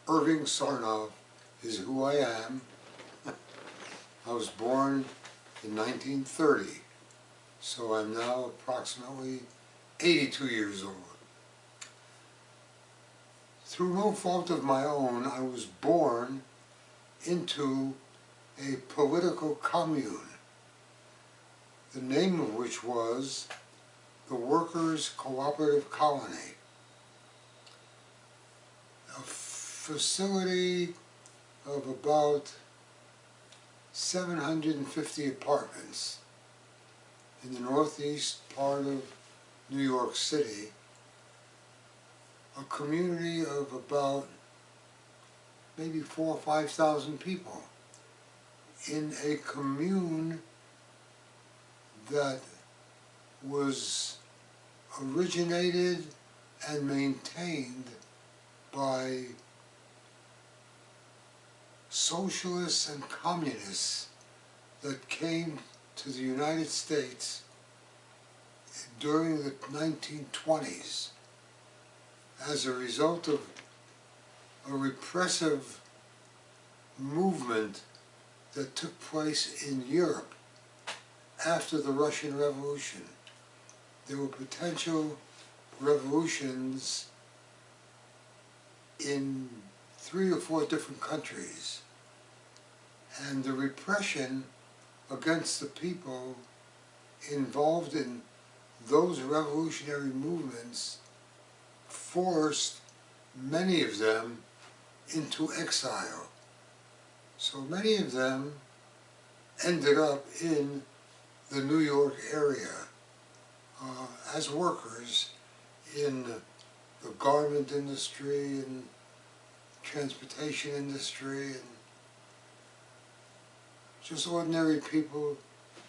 Irving Sarnoff is who I am. I was born in 1930, so I'm now approximately 82 years old. Through no fault of my own, I was born into a political commune, the name of which was the Workers' Cooperative Colony, a facility of about 750 apartments in the northeast part of New York City, a community of about maybe 4,000 or 5,000 people in a commune that was originated and maintained by socialists and communists that came to the United States during the 1920s as a result of a repressive movement that took place in Europe after the Russian Revolution. There were potential revolutions in 3 or 4 different countries, and the repression against the people involved in those revolutionary movements forced many of them into exile. So many of them ended up in the New York area as workers in the garment industry and transportation industry, and just ordinary people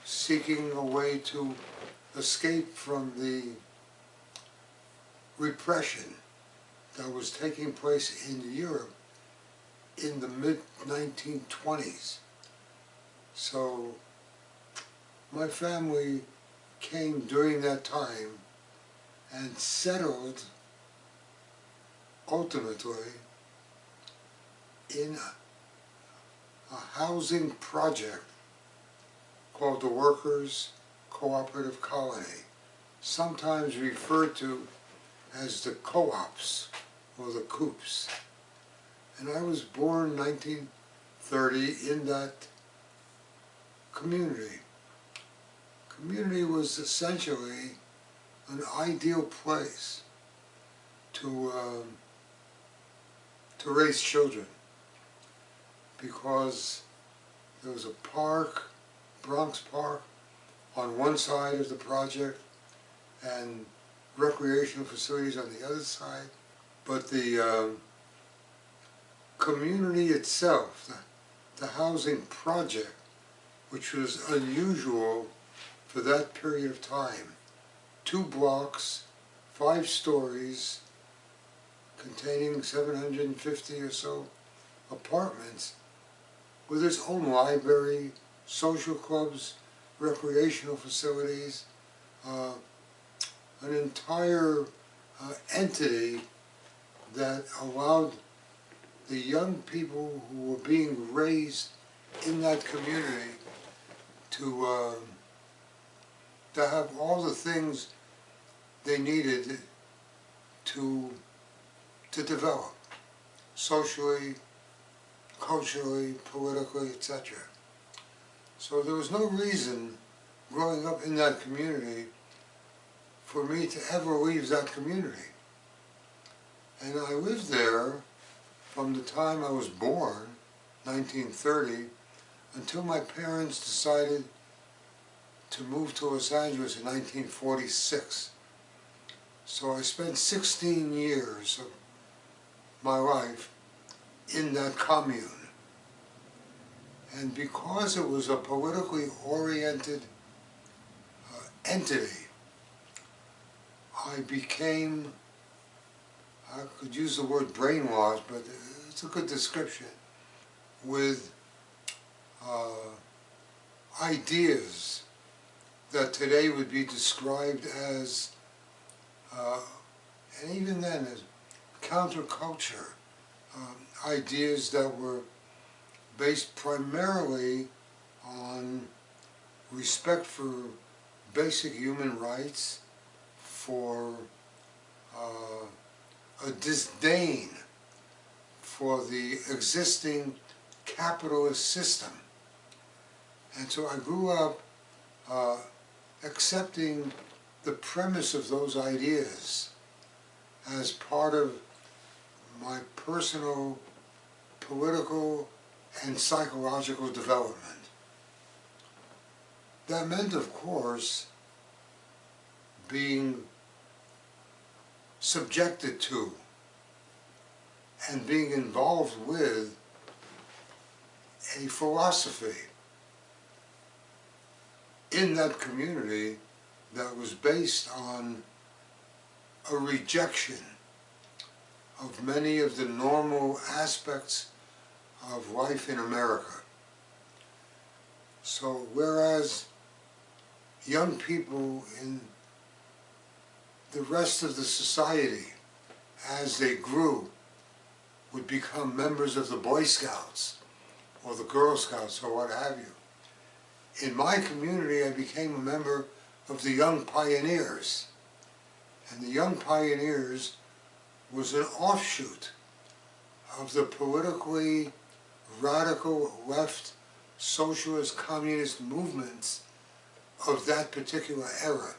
seeking a way to escape from the repression that was taking place in Europe in the mid-1920s. So my family came during that time and settled ultimately in a housing project called the Workers' Cooperative Colony, sometimes referred to as the co-ops or the coops. And I was born in 1930 in that community. Community was essentially an ideal place to raise children, because there was a park, Bronx Park, on one side of the project and recreational facilities on the other side. But the community itself, the housing project, which was unusual for that period of time, 2 blocks, 5 stories, containing 750 or so apartments, with its own library, social clubs, recreational facilities, an entire entity that allowed the young people who were being raised in that community to have all the things they needed to develop socially, culturally, politically, etc. So there was no reason growing up in that community for me to ever leave that community. And I lived there from the time I was born, 1930, until my parents decided to move to Los Angeles in 1946. So I spent 16 years of my life in that commune. And because it was a politically oriented entity, I became, I could use the word brainwashed, but it's a good description, with ideas that today would be described as, and even then as counterculture, ideas that were based primarily on respect for basic human rights, for a disdain for the existing capitalist system. And so I grew up accepting the premise of those ideas as part of my personal, political, and psychological development. That meant, of course, being subjected to and being involved with a philosophy in that community that was based on a rejection of many of the normal aspects of life in America. So whereas young people in the rest of the society, as they grew, would become members of the Boy Scouts or the Girl Scouts or what have you. In my community, I became a member of the Young Pioneers. And the Young Pioneers was an offshoot of the politically radical left socialist communist movements of that particular era.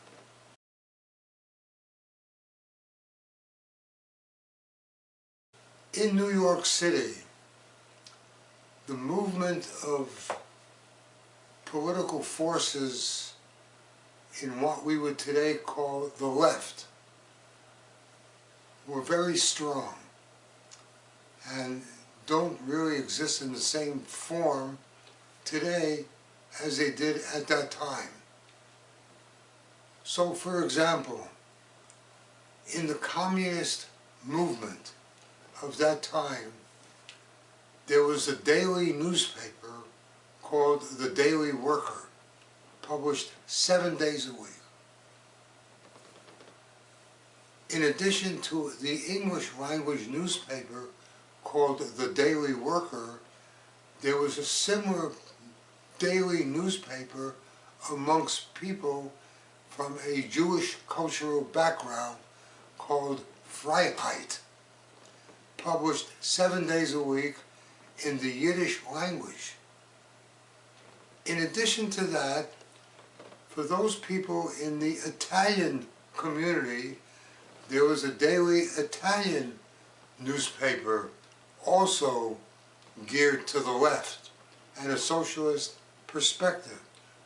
In New York City, the movement of political forces in what we would today call the left were very strong and don't really exist in the same form today as they did at that time. So, for example, in the communist movement of that time, there was a daily newspaper called The Daily Worker, published 7 days a week. In addition to the English language newspaper called The Daily Worker, there was a similar daily newspaper amongst people from a Jewish cultural background called Freiheit, published 7 days a week in the Yiddish language. In addition to that, for those people in the Italian community, there was a daily Italian newspaper also geared to the left and a socialist perspective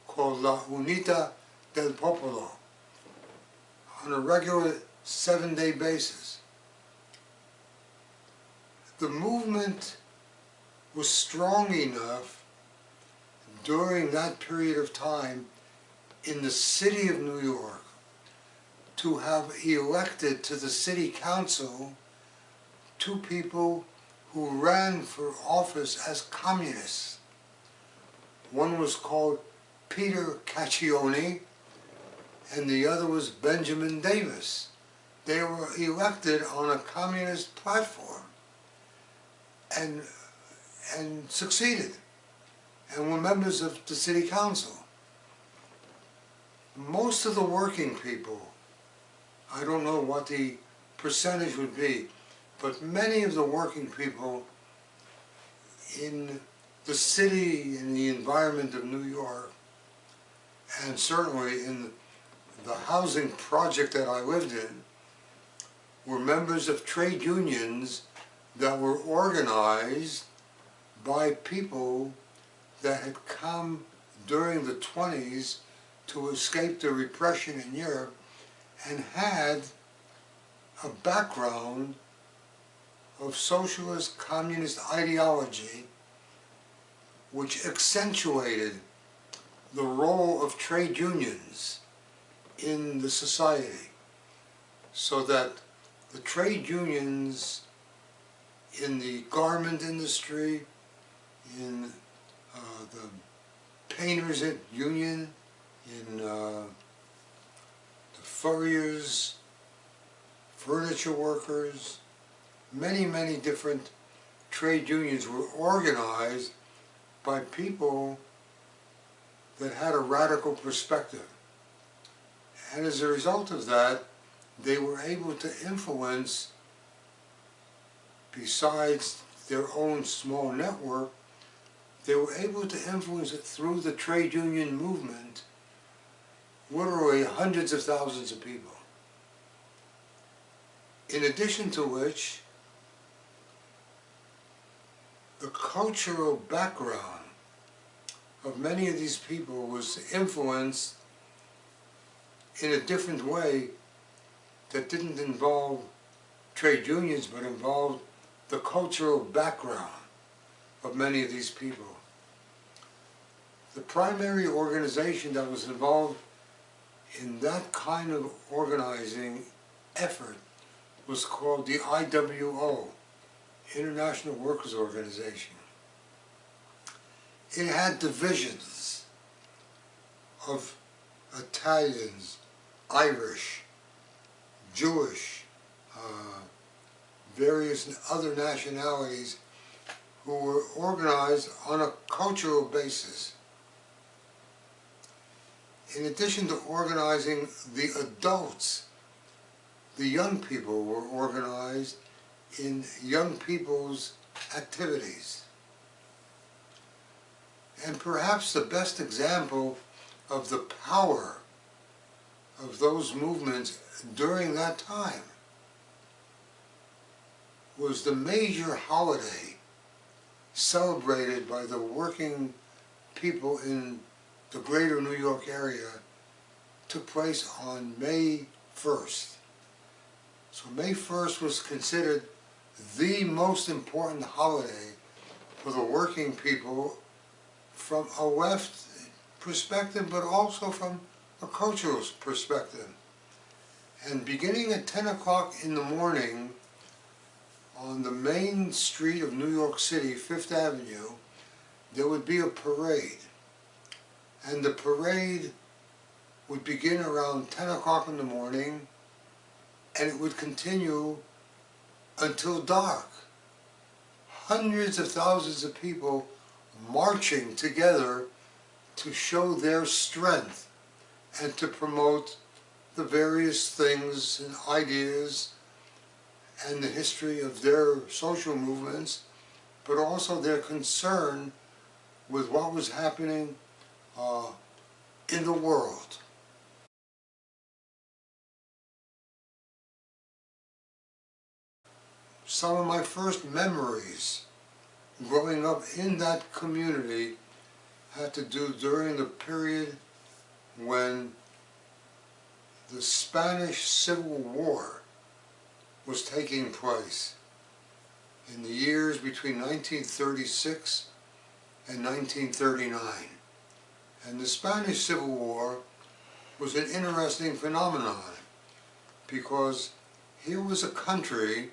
called La Unità del Popolo on a regular 7-day basis. The movement was strong enough during that period of time in the city of New York to have elected to the city council 2 people who ran for office as communists. One was called Peter Caccioni and the other was Benjamin Davis. They were elected on a communist platform and succeeded and were members of the city council. Most of the working people, I don't know what the percentage would be, but many of the working people in the city, in the environment of New York, and certainly in the housing project that I lived in, were members of trade unions that were organized by people that had come during the 20s to escape the repression in Europe and had a background of socialist communist ideology which accentuated the role of trade unions in the society, so that the trade unions in the garment industry, in the painters union, in the furriers, furniture workers, many different trade unions were organized by people that had a radical perspective. And as a result of that, they were able to influence, besides their own small network, they were able to influence it through the trade union movement, literally hundreds of thousands of people. In addition to which, the cultural background of many of these people was influenced in a different way that didn't involve trade unions, but involved the cultural background of many of these people. The primary organization that was involved in that kind of organizing effort was called the IWO, International Workers' Organization. It had divisions of Italians, Irish, Jewish, various other nationalities who were organized on a cultural basis. In addition to organizing the adults, the young people were organized in young people's activities. And perhaps the best example of the power of those movements during that time was the major holiday celebrated by the working people in the greater New York area took place on May 1st. So May 1st was considered the most important holiday for the working people from a left perspective, but also from a cultural perspective. And beginning at 10 o'clock in the morning on the main street of New York City, Fifth Avenue, there would be a parade. And the parade would begin around 10 o'clock in the morning, and it would continue until dark. Hundreds of thousands of people marching together to show their strength and to promote the various things and ideas and the history of their social movements, but also their concern with what was happening in the world. Some of my first memories growing up in that community had to do during the period when the Spanish Civil War was taking place in the years between 1936 and 1939. And the Spanish Civil War was an interesting phenomenon because here was a country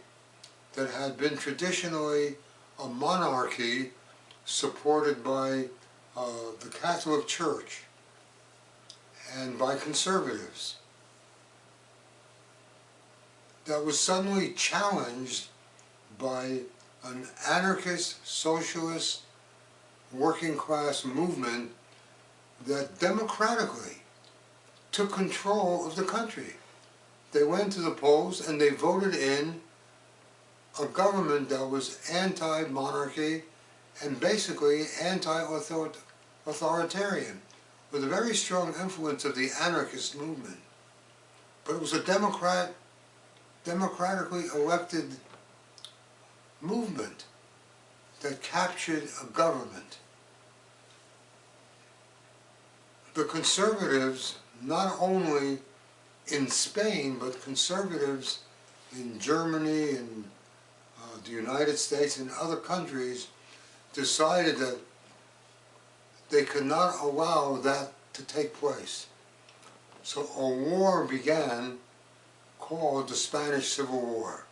that had been traditionally a monarchy supported by the Catholic Church and by conservatives, that was suddenly challenged by an anarchist, socialist, working class movement that democratically took control of the country. They went to the polls and they voted in a government that was anti-monarchy and basically anti-authoritarian, with a very strong influence of the anarchist movement. But it was a democratically elected movement that captured a government. The conservatives, not only in Spain, but conservatives in Germany and the United States and other countries, decided that they could not allow that to take place. So a war began called the Spanish Civil War.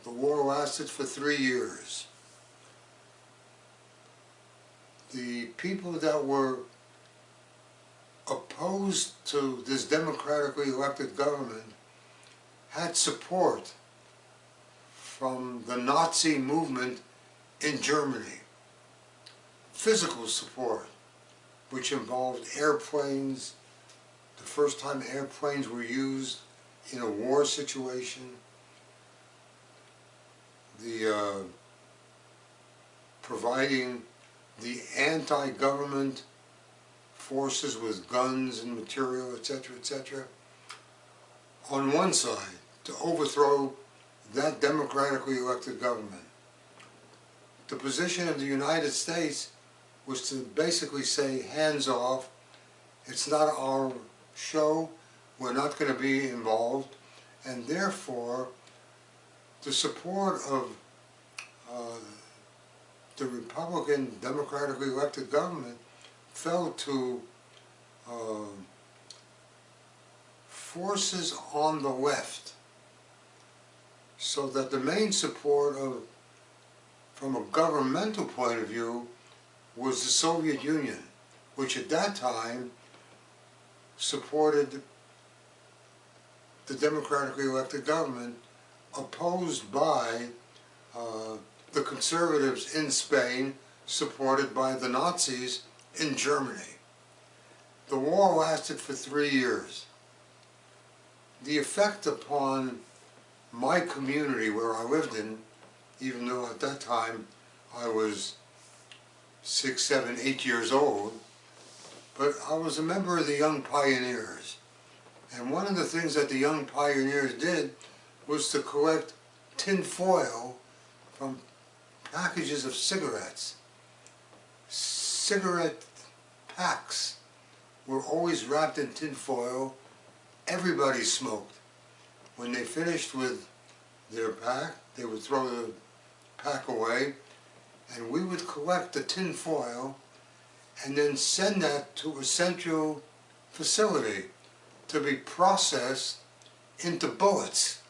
The war lasted for 3 years. The people that were opposed to this democratically elected government had support from the Nazi movement in Germany. Physical support, which involved airplanes, the first time airplanes were used in a war situation, the providing the anti-government forces with guns and material, etc., on one side, to overthrow that democratically elected government. The position of the United States was to basically say, hands off, it's not our show, we're not going to be involved, and therefore the support of the Republican democratically elected government fell to forces on the left, so that the main support of, from a governmental point of view, was the Soviet Union, which at that time supported the democratically elected government, opposed by the conservatives in Spain, supported by the Nazis in Germany. The war lasted for 3 years. The effect upon my community where I lived in, even though at that time I was 6, 7, 8 years old, but I was a member of the Young Pioneers. And one of the things that the Young Pioneers did was to collect tin foil from packages of cigarettes. Cigarette packs were always wrapped in tin foil. Everybody smoked. When they finished with their pack, they would throw the pack away, and we would collect the tin foil and then send that to a central facility to be processed into bullets,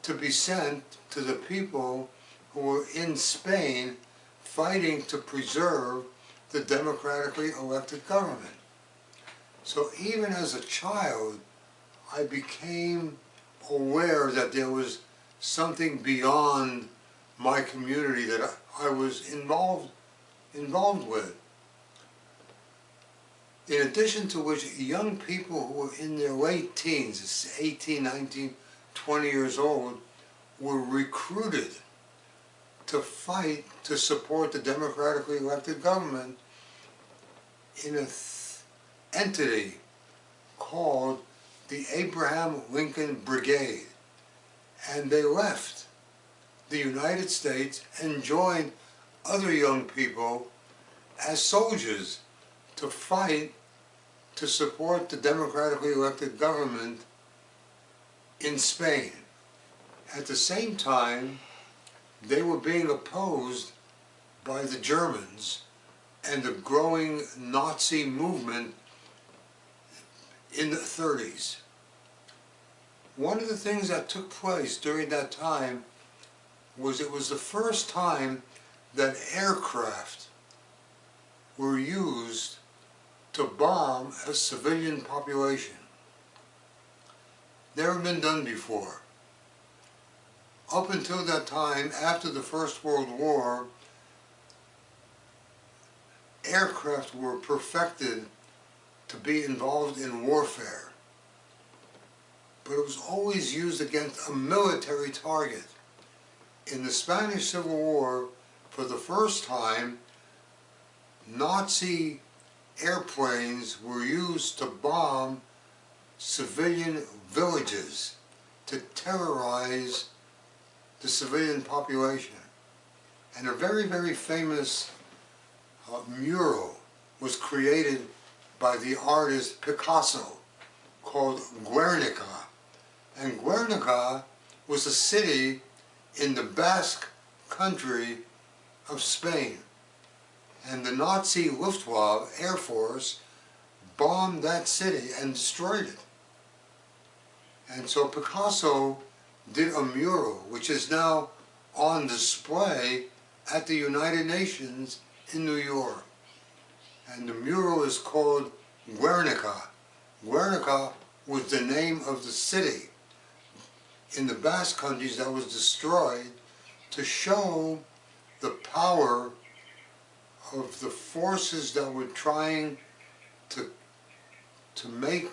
to be sent to the people who were in Spain fighting to preserve the democratically elected government. So even as a child, I became aware that there was something beyond my community that I was involved with. In addition to which, young people who were in their late teens, 18, 19, 20 years old, were recruited to fight to support the democratically elected government in an entity called the Abraham Lincoln Brigade. And they left the United States and joined other young people as soldiers to fight to support the democratically elected government in Spain. At the same time, they were being opposed by the Germans and the growing Nazi movement in the 30s. One of the things that took place during that time was it was the first time that aircraft were used to bomb a civilian population. Never been done before. Up until that time, after the First World War, aircraft were perfected to be involved in warfare. But it was always used against a military target. In the Spanish Civil War, for the first time, Nazi airplanes were used to bomb civilian villages, to terrorize the civilian population. And a very, very famous mural was created by the artist Picasso called Guernica. And Guernica was a city in the Basque country of Spain. And the Nazi Luftwaffe Air Force bombed that city and destroyed it. And so Picasso did a mural which is now on display at the United Nations in New York. And the mural is called Guernica. Guernica was the name of the city in the Basque countries that was destroyed, to show the power of the forces that were trying to make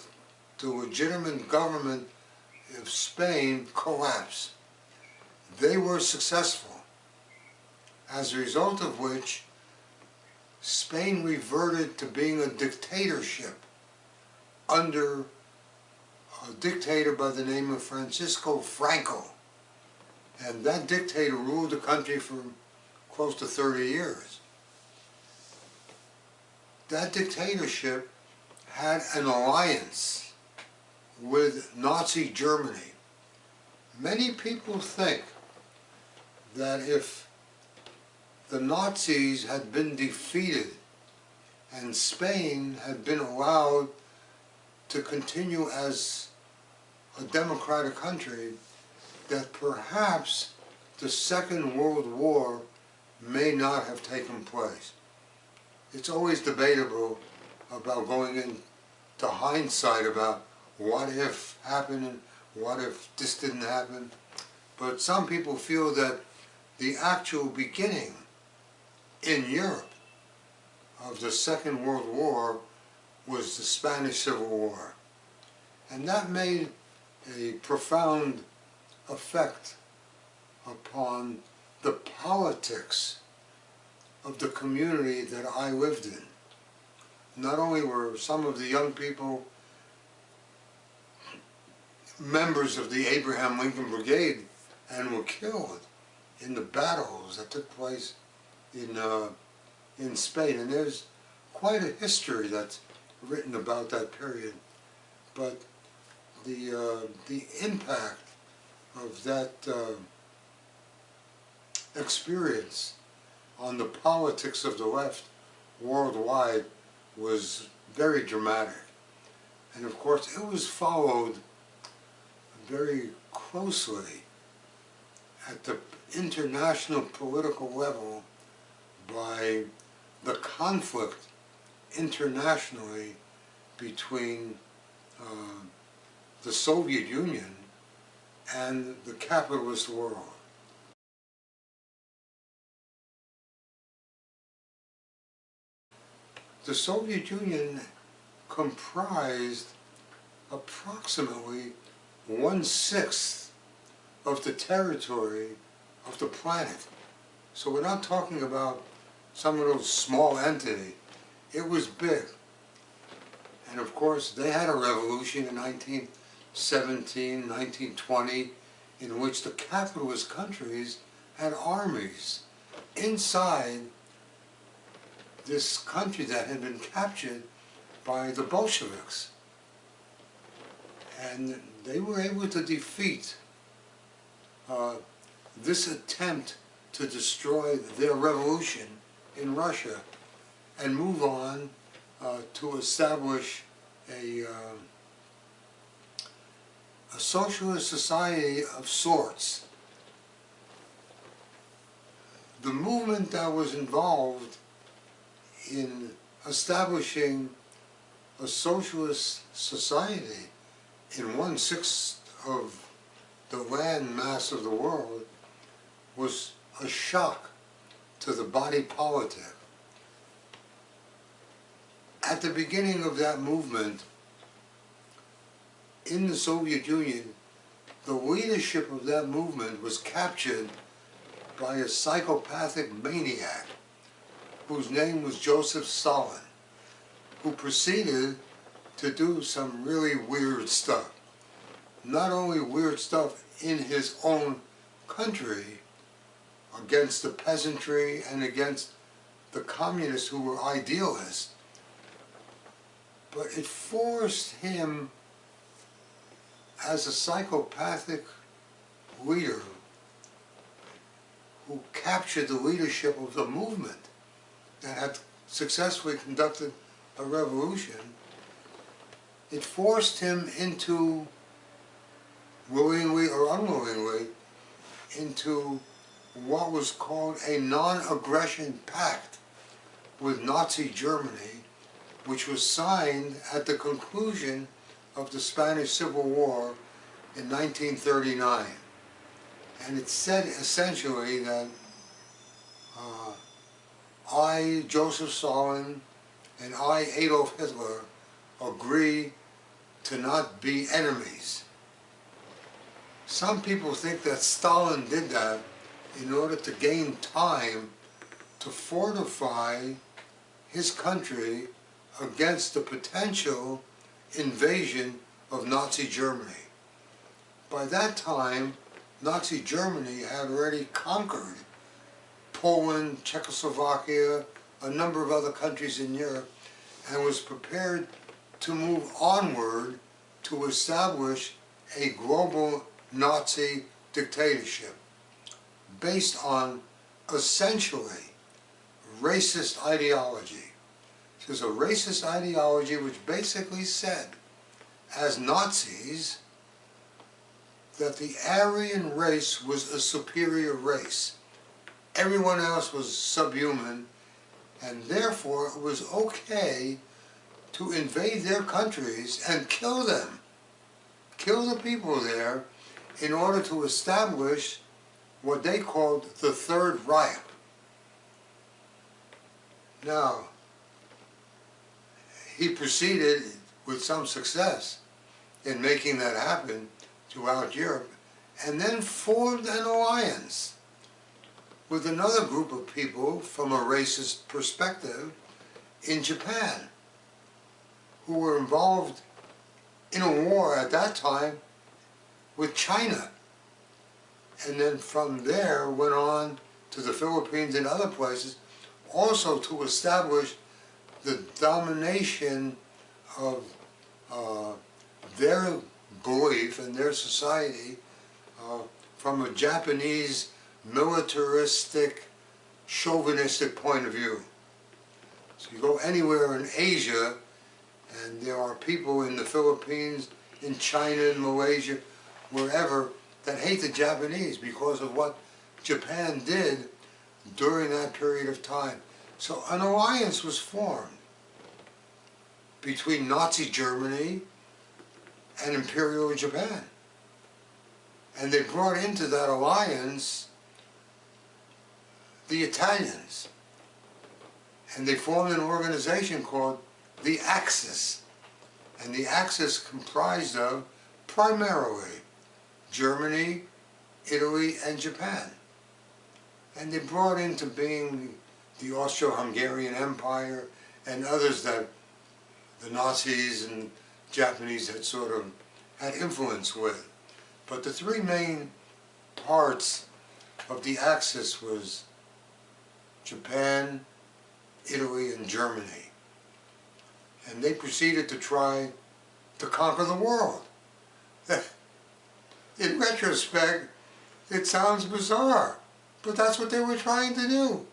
the legitimate government of Spain collapse. They were successful, as a result of which Spain reverted to being a dictatorship under a dictator by the name of Francisco Franco. And that dictator ruled the country for close to 30 years. That dictatorship had an alliance with Nazi Germany. Many people think that if the Nazis had been defeated and Spain had been allowed to continue as a democratic country, that perhaps the Second World War may not have taken place. It's always debatable about going into hindsight about what if happened and what if this didn't happen. But some people feel that the actual beginning in Europe of the Second World War was the Spanish Civil War. And that made a profound effect upon the politics of the community that I lived in. Not only were some of the young people members of the Abraham Lincoln Brigade and were killed in the battles that took place in Spain, and there's quite a history that's written about that period. But the impact of that experience on the politics of the left worldwide was very dramatic. And of course it was followed very closely at the international political level by the conflict internationally between the Soviet Union and the capitalist world. The Soviet Union comprised approximately 1/6 of the territory of the planet. So we're not talking about some little small entity. It was big. And of course they had a revolution in 1917, 1920, in which the capitalist countries had armies inside this country that had been captured by the Bolsheviks. And they were able to defeat this attempt to destroy their revolution in Russia and move on to establish a socialist society of sorts. The movement that was involved in establishing a socialist society in 1/6 of the land mass of the world was a shock to the body politic. At the beginning of that movement in the Soviet Union, the leadership of that movement was captured by a psychopathic maniac whose name was Joseph Stalin, who proceeded to do some really weird stuff. Not only weird stuff in his own country against the peasantry and against the communists who were idealists, but it forced him as a psychopathic leader who captured the leadership of the movement that had successfully conducted a revolution. It forced him into, willingly or unwillingly, into what was called a non-aggression pact with Nazi Germany, which was signed at the conclusion of the Spanish Civil War in 1939. And it said essentially that uh, I, Joseph Stalin, and I, Adolf Hitler, agree to not be enemies. Some people think that Stalin did that in order to gain time to fortify his country against the potential invasion of Nazi Germany. By that time, Nazi Germany had already conquered Poland, Czechoslovakia, a number of other countries in Europe, and was prepared to move onward to establish a global Nazi dictatorship based on essentially racist ideology. It was a racist ideology which basically said, as Nazis, that the Aryan race was a superior race. Everyone else was subhuman, and therefore it was okay to invade their countries and kill them, kill the people there, in order to establish what they called the Third Reich. Now, he proceeded with some success in making that happen throughout Europe, and then formed an alliance with another group of people from a racist perspective in Japan, who were involved in a war at that time with China. And then from there went on to the Philippines and other places, also to establish the domination of their belief and their society from a Japanese militaristic, chauvinistic point of view. So you go anywhere in Asia, and there are people in the Philippines, in China, in Malaysia, wherever, that hate the Japanese because of what Japan did during that period of time. So an alliance was formed between Nazi Germany and Imperial Japan. And they brought into that alliance the Italians. And they formed an organization called the Axis. And the Axis comprised of primarily Germany, Italy, and Japan. And they brought into being the Austro-Hungarian Empire and others that the Nazis and Japanese had sort of had influence with. But the three main parts of the Axis was Japan, Italy, and Germany. And they proceeded to try to conquer the world. In retrospect, it sounds bizarre, but that's what they were trying to do.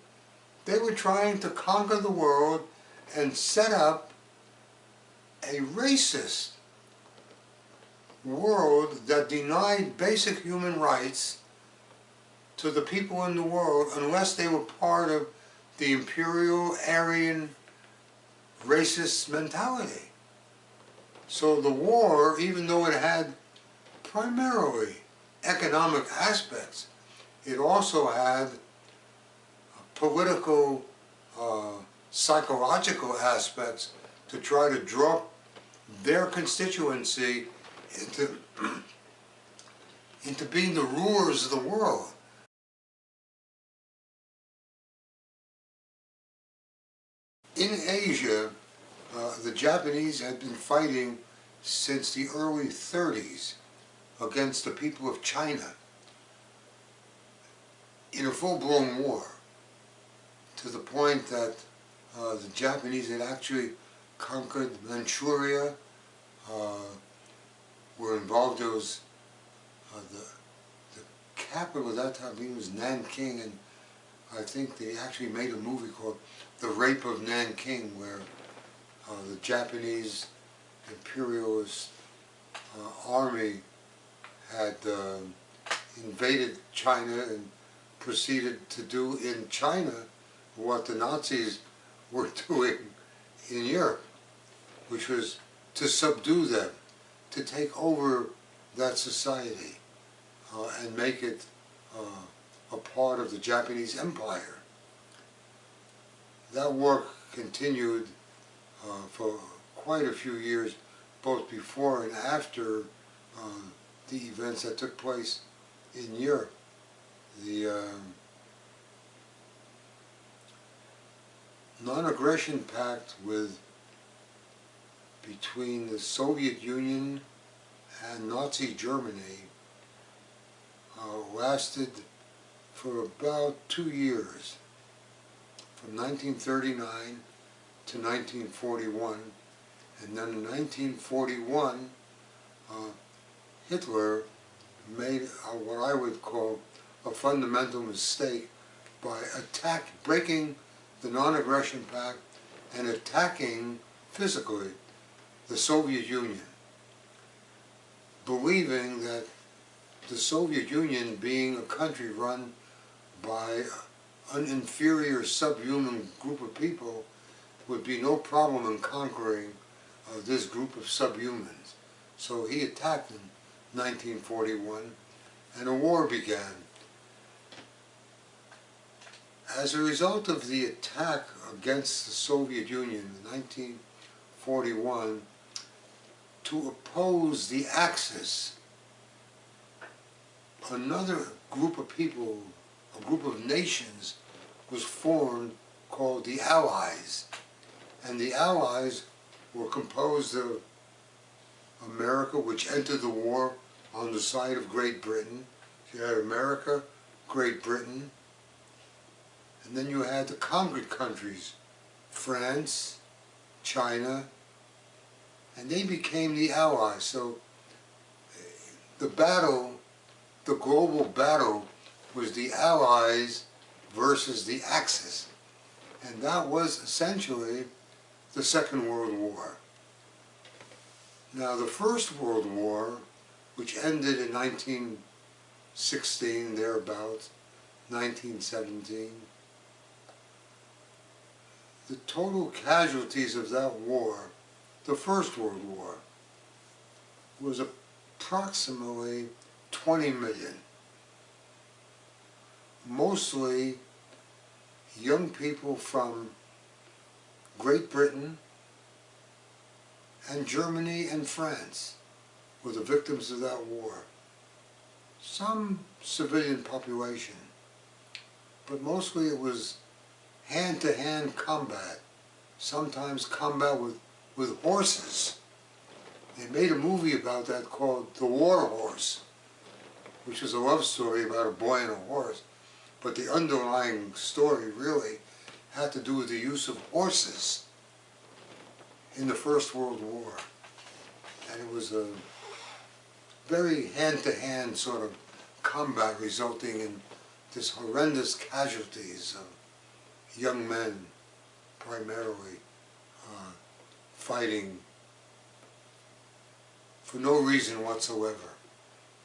They were trying to conquer the world and set up a racist world that denied basic human rights to the people in the world unless they were part of the imperial Aryan racist mentality. So the war, even though it had primarily economic aspects, it also had political, psychological aspects to try to draw their constituency into being the rulers of the world. In Asia, the Japanese had been fighting since the early 30s against the people of China in a full-blown war, to the point that the Japanese had actually conquered Manchuria, were involved. There was the capital at that time, I think it was Nanking, and I think they actually made a movie called The Rape of Nanking, where the Japanese imperialist army had invaded China and proceeded to do in China what the Nazis were doing in Europe, which was to subdue them, to take over that society and make it a part of the Japanese Empire. That war continued for quite a few years, both before and after the events that took place in Europe. The non-aggression pact between the Soviet Union and Nazi Germany lasted for about 2 years, from 1939 to 1941, and then in 1941 Hitler made what I would call a fundamental mistake by breaking the non-aggression pact and attacking physically the Soviet Union, believing that the Soviet Union, being a country run by an inferior subhuman group of people, would be no problem in conquering this group of subhumans. So he attacked in 1941 and a war began. As a result of the attack against the Soviet Union in 1941, to oppose the Axis, another group of people, a group of nations, was formed called the Allies. And the Allies were composed of America, which entered the war on the side of Great Britain. You had America, Great Britain, and then you had the conquered countries, France, China, and they became the Allies. So the battle, the global battle, was the Allies versus the Axis. And that was essentially the Second World War. Now the First World War, which ended in 1916, thereabouts, 1917, the total casualties of that war, the First World War, was approximately 20 million. Mostly young people from Great Britain and Germany and France were the victims of that war. Some civilian population, but mostly it was hand-to-hand combat, sometimes combat with horses. They made a movie about that called The War Horse, which was a love story about a boy and a horse. But the underlying story really had to do with the use of horses in the First World War. And it was a very hand-to-hand sort of combat, resulting in this horrendous casualties of young men, primarily, fighting for no reason whatsoever.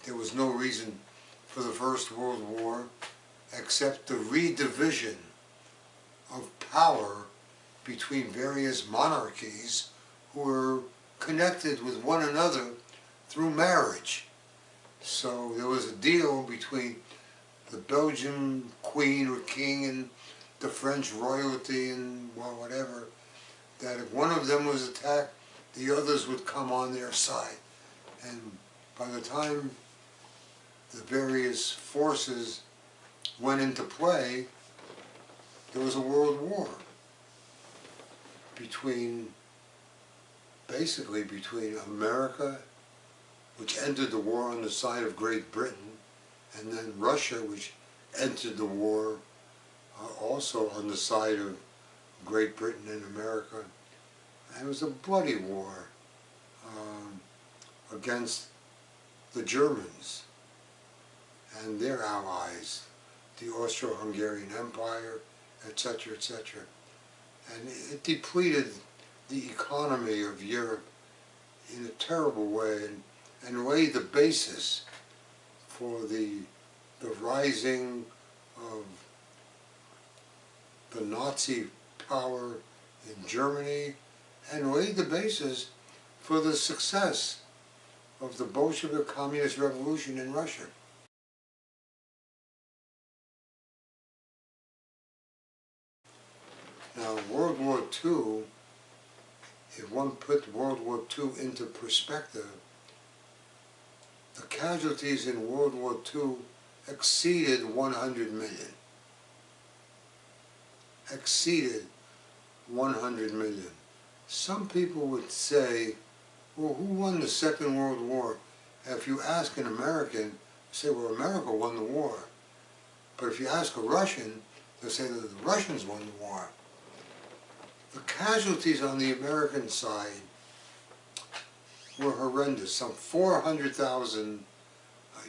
There was no reason for the First World War except the redivision of power between various monarchies who were connected with one another through marriage. So there was a deal between the Belgian queen or king and the French royalty and well, whatever, that if one of them was attacked, the others would come on their side. And by the time the various forces went into play, there was a world war basically between America, which entered the war on the side of Great Britain, and then Russia, which entered the war also on the side of Great Britain and America. And it was a bloody war against the Germans and their allies, the Austro-Hungarian Empire, etc., etc. And it depleted the economy of Europe in a terrible way and laid the basis for the rising of the Nazi power in Germany, and laid the basis for the success of the Bolshevik Communist Revolution in Russia. Now, World War II, if one put World War II into perspective, the casualties in World War II exceeded 100 million. Exceeded 100 million. Some people would say, well, who won the Second World War? And if you ask an American, they say, well, America won the war. But if you ask a Russian, they'll say that the Russians won the war. The casualties on the American side were horrendous. Some 400,000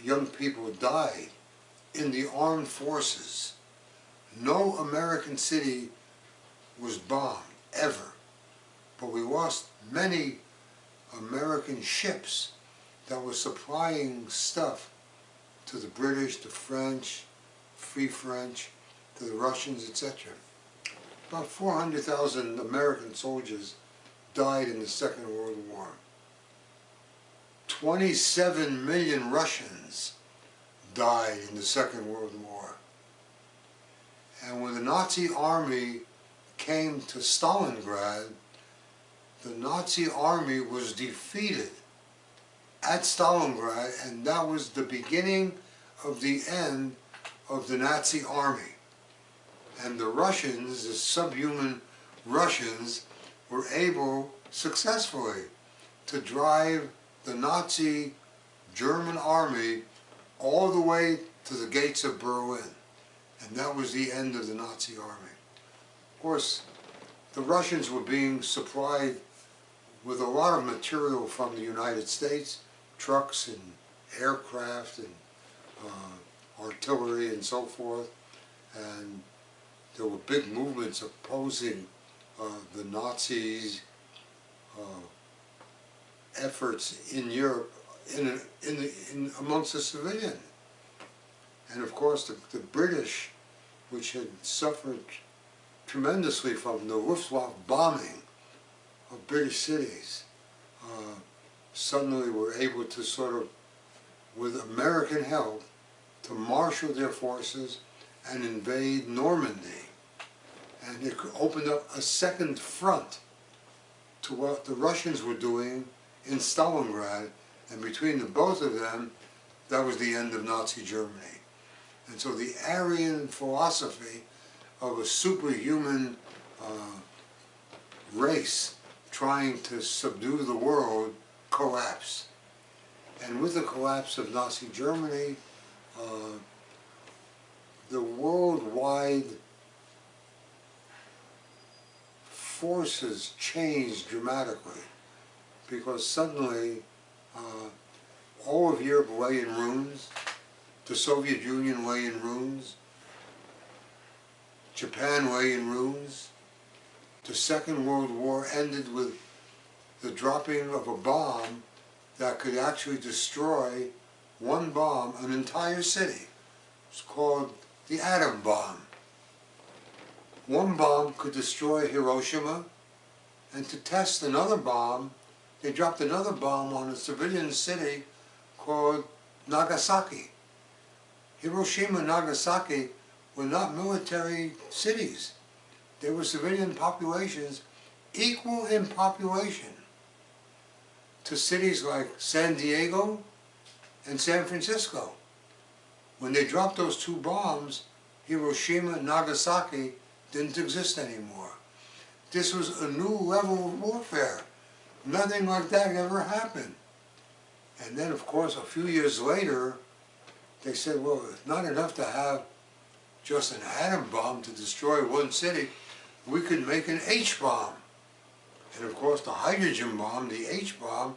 young people died in the armed forces. No American city was bombed, ever. But we lost many American ships that were supplying stuff to the British, the French, Free French, to the Russians, etc. About 400,000 American soldiers died in the Second World War. 27 million Russians died in the Second World War. And when the Nazi army came to Stalingrad, the Nazi army was defeated at Stalingrad, and that was the beginning of the end of the Nazi army. And the Russians, the subhuman Russians, were able successfully to drive the Nazi German army all the way to the gates of Berlin. And that was the end of the Nazi army. Of course, the Russians were being supplied with a lot of material from the United States, trucks and aircraft and artillery and so forth. And there were big movements opposing the Nazis' efforts in Europe amongst the civilian. And of course the British, which had suffered tremendously from the Luftwaffe bombing of British cities, suddenly were able to sort of, with American help, to marshal their forces and invade Normandy. And it opened up a second front to what the Russians were doing in Stalingrad, and between the both of them, that was the end of Nazi Germany. And so the Aryan philosophy of a superhuman race trying to subdue the world collapsed. And with the collapse of Nazi Germany, the worldwide forces changed dramatically, because suddenly all of Europe lay in ruins, the Soviet Union lay in ruins, Japan lay in ruins. The Second World War ended with the dropping of a bomb that could actually destroy, one bomb, an entire city. It's called the atom bomb. One bomb could destroy Hiroshima, and to test another bomb, they dropped another bomb on a civilian city called Nagasaki. Hiroshima and Nagasaki were not military cities. They were civilian populations equal in population to cities like San Diego and San Francisco. When they dropped those two bombs, Hiroshima and Nagasaki didn't exist anymore. This was a new level of warfare. Nothing like that ever happened. And then, of course, a few years later, they said, well, it's not enough to have just an atom bomb to destroy one city. We could make an H-bomb. And of course, the hydrogen bomb, the H-bomb,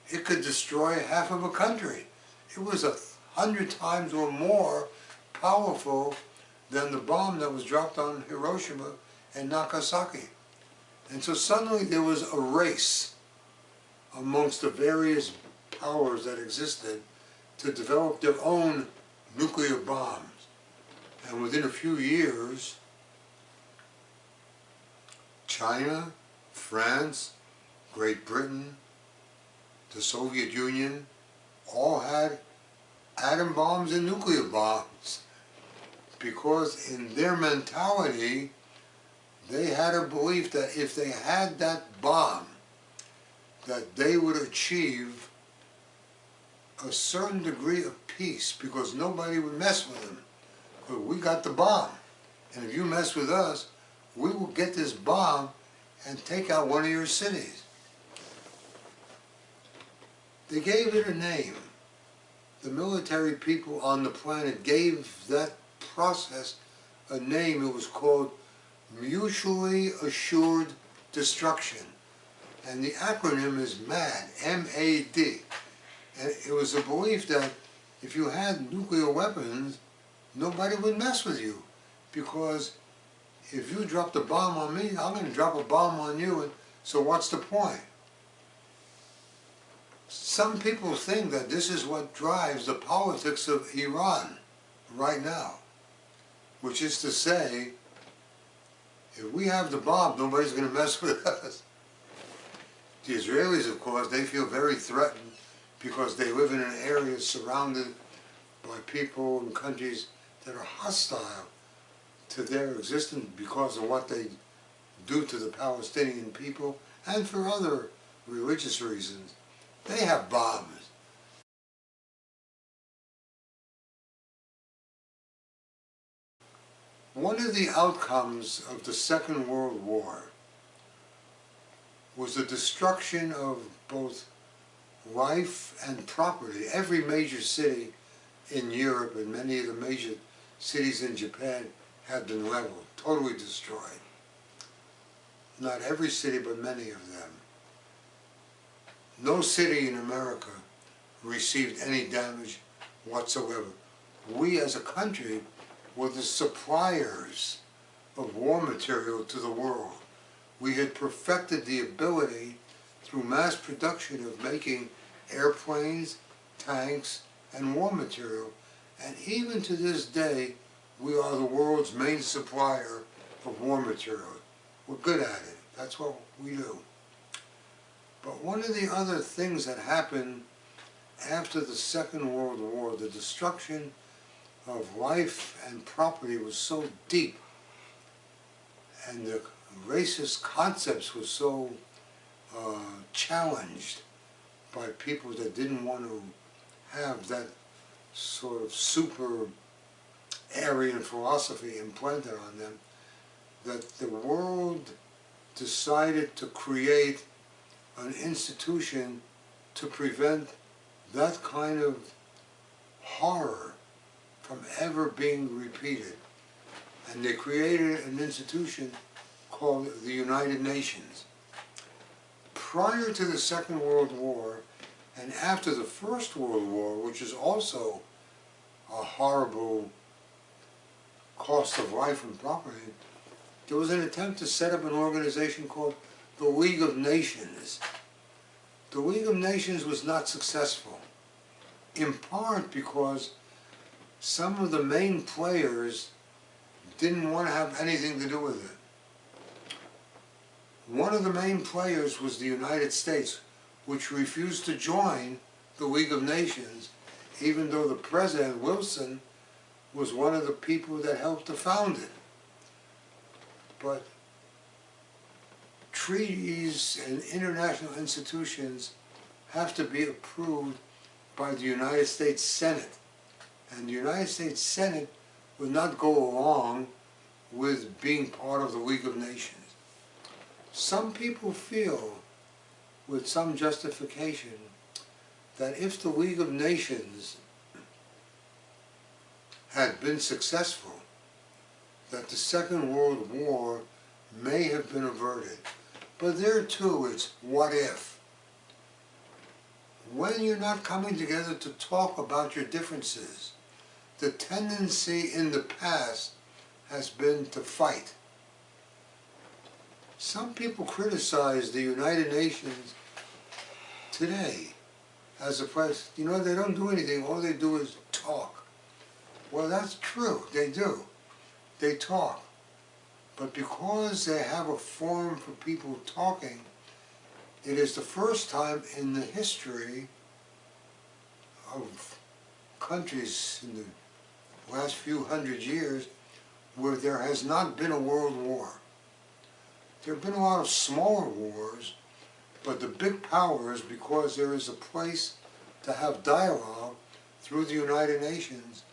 it could destroy half of a country. It was 100 times or more powerful than the bomb that was dropped on Hiroshima and Nagasaki. And so suddenly there was a race amongst the various powers that existed to develop their own nuclear bombs. And within a few years, China, France, Great Britain, the Soviet Union, all had atom bombs and nuclear bombs, because in their mentality, They had a belief that if they had that bomb, that they would achieve a certain degree of peace because nobody would mess with them. Because we got the bomb. And if you mess with us, we will get this bomb and take out one of your cities. They gave it a name. The military people on the planet gave that process a name. It was called Mutually Assured Destruction. And the acronym is MAD, M-A-D. And it was a belief that if you had nuclear weapons, nobody would mess with you. Because if you dropped a bomb on me, I'm going to drop a bomb on you, and so what's the point? Some people think that this is what drives the politics of Iran right now, which is to say, if we have the bomb, nobody's going to mess with us. The Israelis, of course, they feel very threatened because they live in an area surrounded by people and countries that are hostile to their existence because of what they do to the Palestinian people and for other religious reasons. They have bombs. One of the outcomes of the Second World War was the destruction of both life and property. Every major city in Europe and many of the major cities in Japan had been leveled, totally destroyed. Not every city, but many of them. No city in America received any damage whatsoever. We as a country were the suppliers of war material to the world. We had perfected the ability through mass production of making airplanes, tanks, and war material. And even to this day, we are the world's main supplier of war material. We're good at it. That's what we do. But one of the other things that happened after the Second World War, the destruction of life and property was so deep, and the racist concepts were so challenged by people that didn't want to have that sort of super Aryan philosophy implanted on them, that the world decided to create an institution to prevent that kind of horror from ever being repeated. And they created an institution called the United Nations. Prior to the Second World War and after the First World War, which is also a horrible cost of life and property, there was an attempt to set up an organization called the League of Nations. The League of Nations was not successful, in part because some of the main players didn't want to have anything to do with it. One of the main players was the United States, which refused to join the League of Nations, even though the President, Wilson, was one of the people that helped to found it. But treaties and international institutions have to be approved by the United States Senate. And the United States Senate would not go along with being part of the League of Nations. Some people feel, with some justification, that if the League of Nations had been successful, that the Second World War may have been averted. But there too, it's what if. When you're not coming together to talk about your differences, the tendency in the past has been to fight. Some people criticize the United Nations today as a place, you know, they don't do anything, all they do is talk. Well, that's true, they do. They talk. But because they have a forum for people talking, it is the first time in the history of countries in the last few hundred years where there has not been a world war. There have been a lot of smaller wars, but the big powers, because there is a place to have dialogue through the United Nations,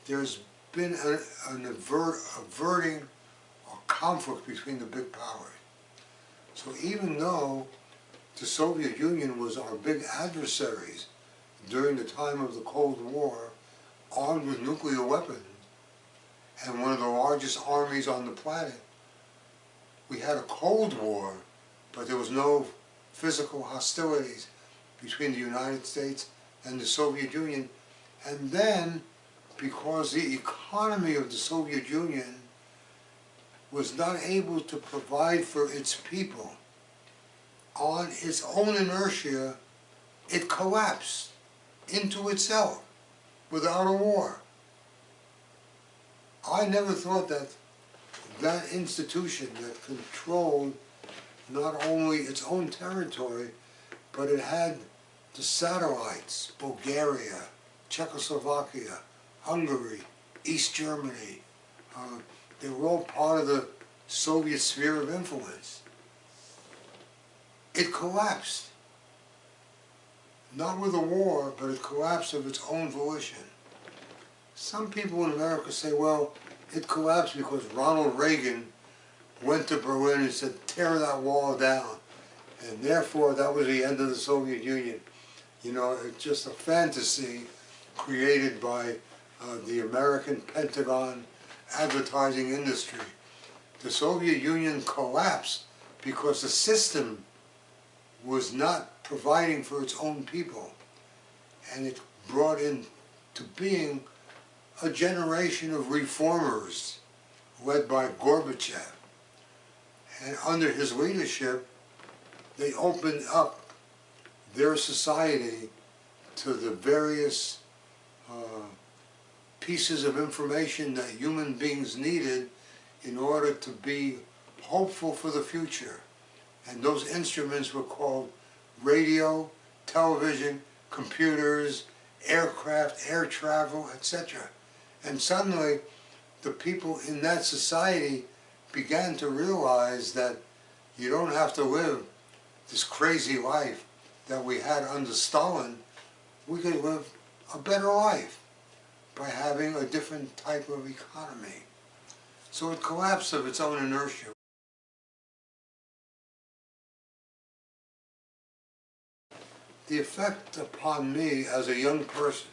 there's been an averting a conflict between the big powers. So even though the Soviet Union was our big adversaries during the time of the Cold War, armed with nuclear weapons, and one of the largest armies on the planet, we had a Cold War, but there was no physical hostilities between the United States and the Soviet Union. And then, because the economy of the Soviet Union was not able to provide for its people, on its own inertia, it collapsed into itself without a war. I never thought that that institution that controlled not only its own territory, but it had the satellites, Bulgaria, Czechoslovakia, Hungary, East Germany. They were all part of the Soviet sphere of influence. It collapsed. Not with a war, but it collapsed of its own volition. Some people in America say, well, it collapsed because Ronald Reagan went to Berlin and said, tear that wall down. And therefore, that was the end of the Soviet Union. You know, it's just a fantasy created by the American Pentagon advertising industry. The Soviet Union collapsed because the system was not providing for its own people. And it brought into being a generation of reformers led by Gorbachev. And under his leadership, they opened up their society to the various pieces of information that human beings needed in order to be hopeful for the future. And those instruments were called radio, television, computers, aircraft, air travel, etc. And suddenly, the people in that society began to realize that you don't have to live this crazy life that we had under Stalin. We could live a better life by having a different type of economy. So it collapsed of its own inertia. The effect upon me as a young person,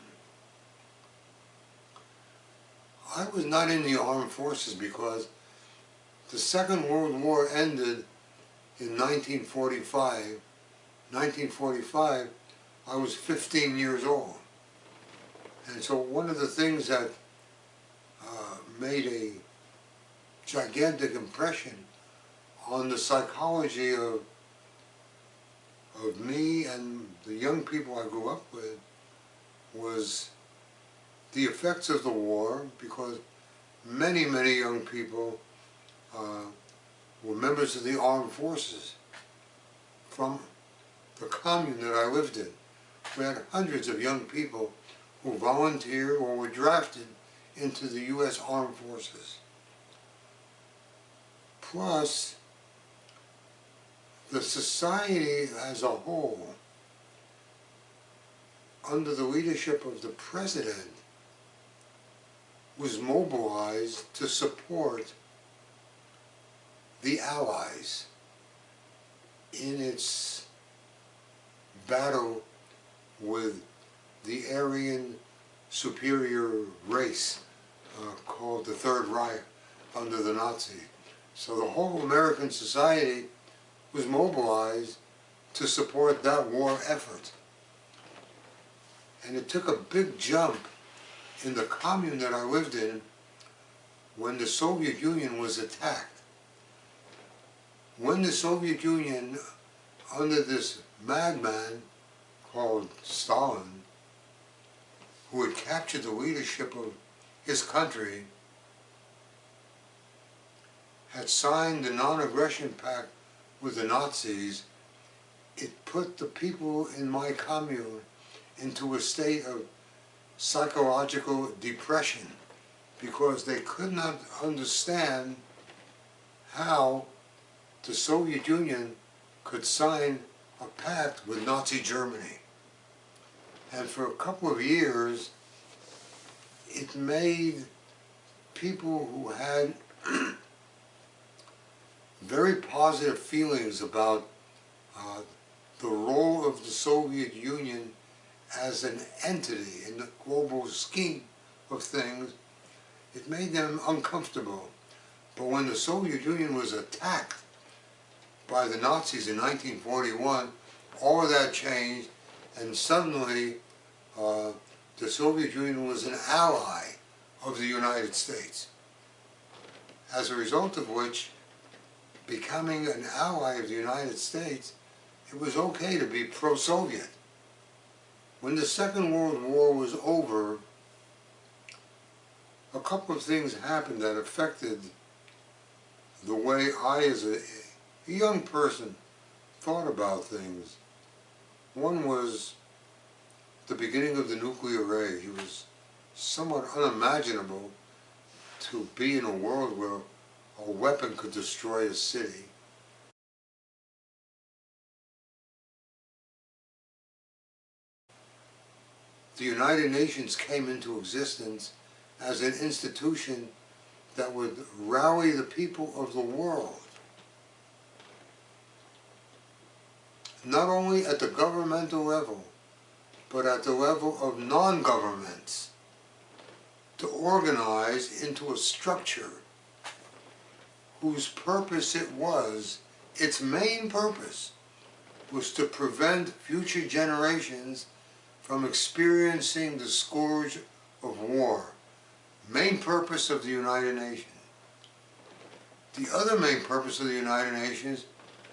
I was not in the armed forces because the Second World War ended in 1945. 1945, I was 15 years old. And so one of the things that made a gigantic impression on the psychology of me and the young people I grew up with was the effects of the war, because many, many young people were members of the armed forces from the commune that I lived in. We had hundreds of young people who volunteered or were drafted into the U.S. Armed Forces. Plus, the society as a whole, under the leadership of the president, was mobilized to support the Allies in its battle with the Aryan superior race called the Third Reich under the Nazis. So the whole American society was mobilized to support that war effort. And it took a big jump in the commune that I lived in when the Soviet Union was attacked. When the Soviet Union, under this madman called Stalin, who had captured the leadership of his country, had signed the non-aggression pact with the Nazis, it put the people in my commune into a state of psychological depression because they could not understand how the Soviet Union could sign a pact with Nazi Germany. And for a couple of years, it made people who had very positive feelings about the role of the Soviet Union as an entity in the global scheme of things, it made them uncomfortable. But when the Soviet Union was attacked by the Nazis in 1941, all of that changed, and suddenly the Soviet Union was an ally of the United States. As a result of which, becoming an ally of the United States, it was okay to be pro-Soviet. When the Second World War was over, a couple of things happened that affected the way I, as a young person, thought about things. One was the beginning of the nuclear age. It was somewhat unimaginable to be in a world where a weapon could destroy a city. The United Nations came into existence as an institution that would rally the people of the world, not only at the governmental level, but at the level of non-governments, to organize into a structure whose purpose its main purpose, was to prevent future generations from experiencing the scourge of war. Main purpose of the United Nations. The other main purpose of the United Nations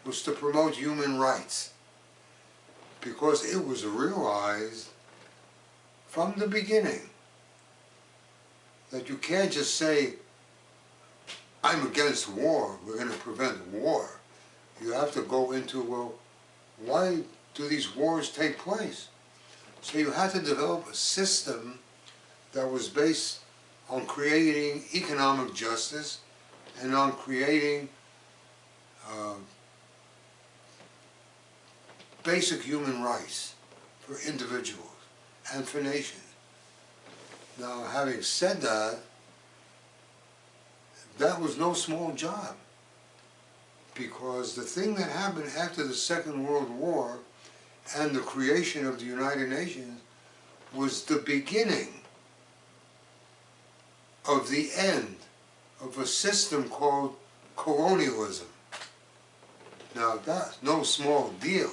was to promote human rights, because it was realized from the beginning that you can't just say, I'm against war, we're going to prevent war. You have to go into, well, why do these wars take place? So you had to develop a system that was based on creating economic justice and on creating basic human rights for individuals and for nations. Now, having said that, that was no small job, because the thing that happened after the Second World War and the creation of the United Nations was the beginning of the end of a system called colonialism. Now, that's no small deal.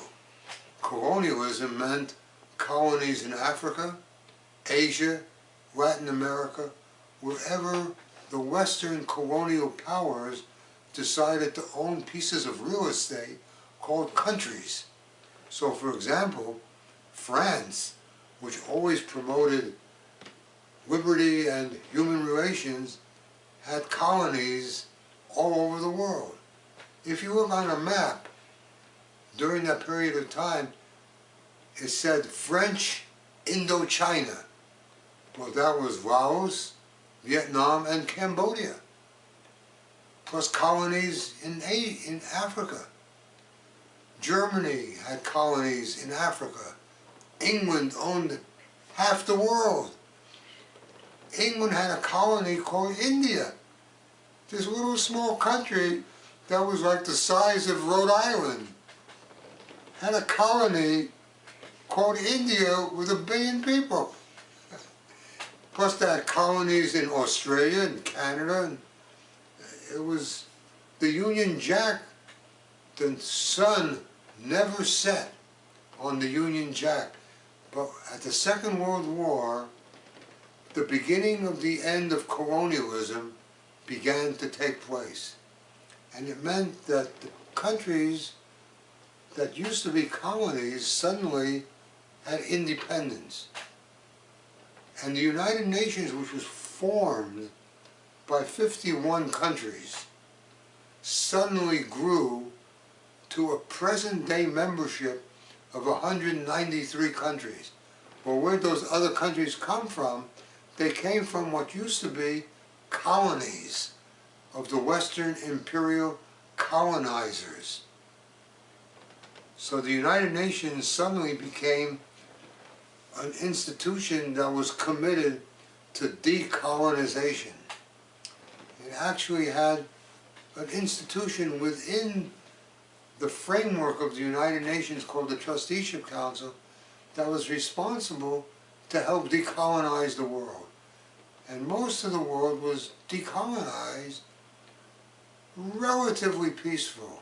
Colonialism meant colonies in Africa, Asia, Latin America, wherever the Western colonial powers decided to own pieces of real estate called countries. So, for example, France, which always promoted liberty and human relations, had colonies all over the world. If you look on a map, during that period of time, it said French Indochina. Well, that was Laos, Vietnam, and Cambodia, plus colonies in Africa. Germany had colonies in Africa. England owned half the world. England had a colony called India. This little small country that was like the size of Rhode Island had a colony called India with 1 billion people. Plus they had colonies in Australia and Canada. And it was the Union Jack. The sun never set on the Union Jack. But at the Second World War, the beginning of the end of colonialism began to take place. And it meant that the countries that used to be colonies suddenly had independence. And the United Nations, which was formed by 51 countries, suddenly grew to a present-day membership of 193 countries. Well, where'd those other countries come from? They came from what used to be colonies of the Western imperial colonizers. So the United Nations suddenly became an institution that was committed to decolonization. It actually had an institution within the framework of the United Nations called the Trusteeship Council that was responsible to help decolonize the world. And most of the world was decolonized relatively peaceful,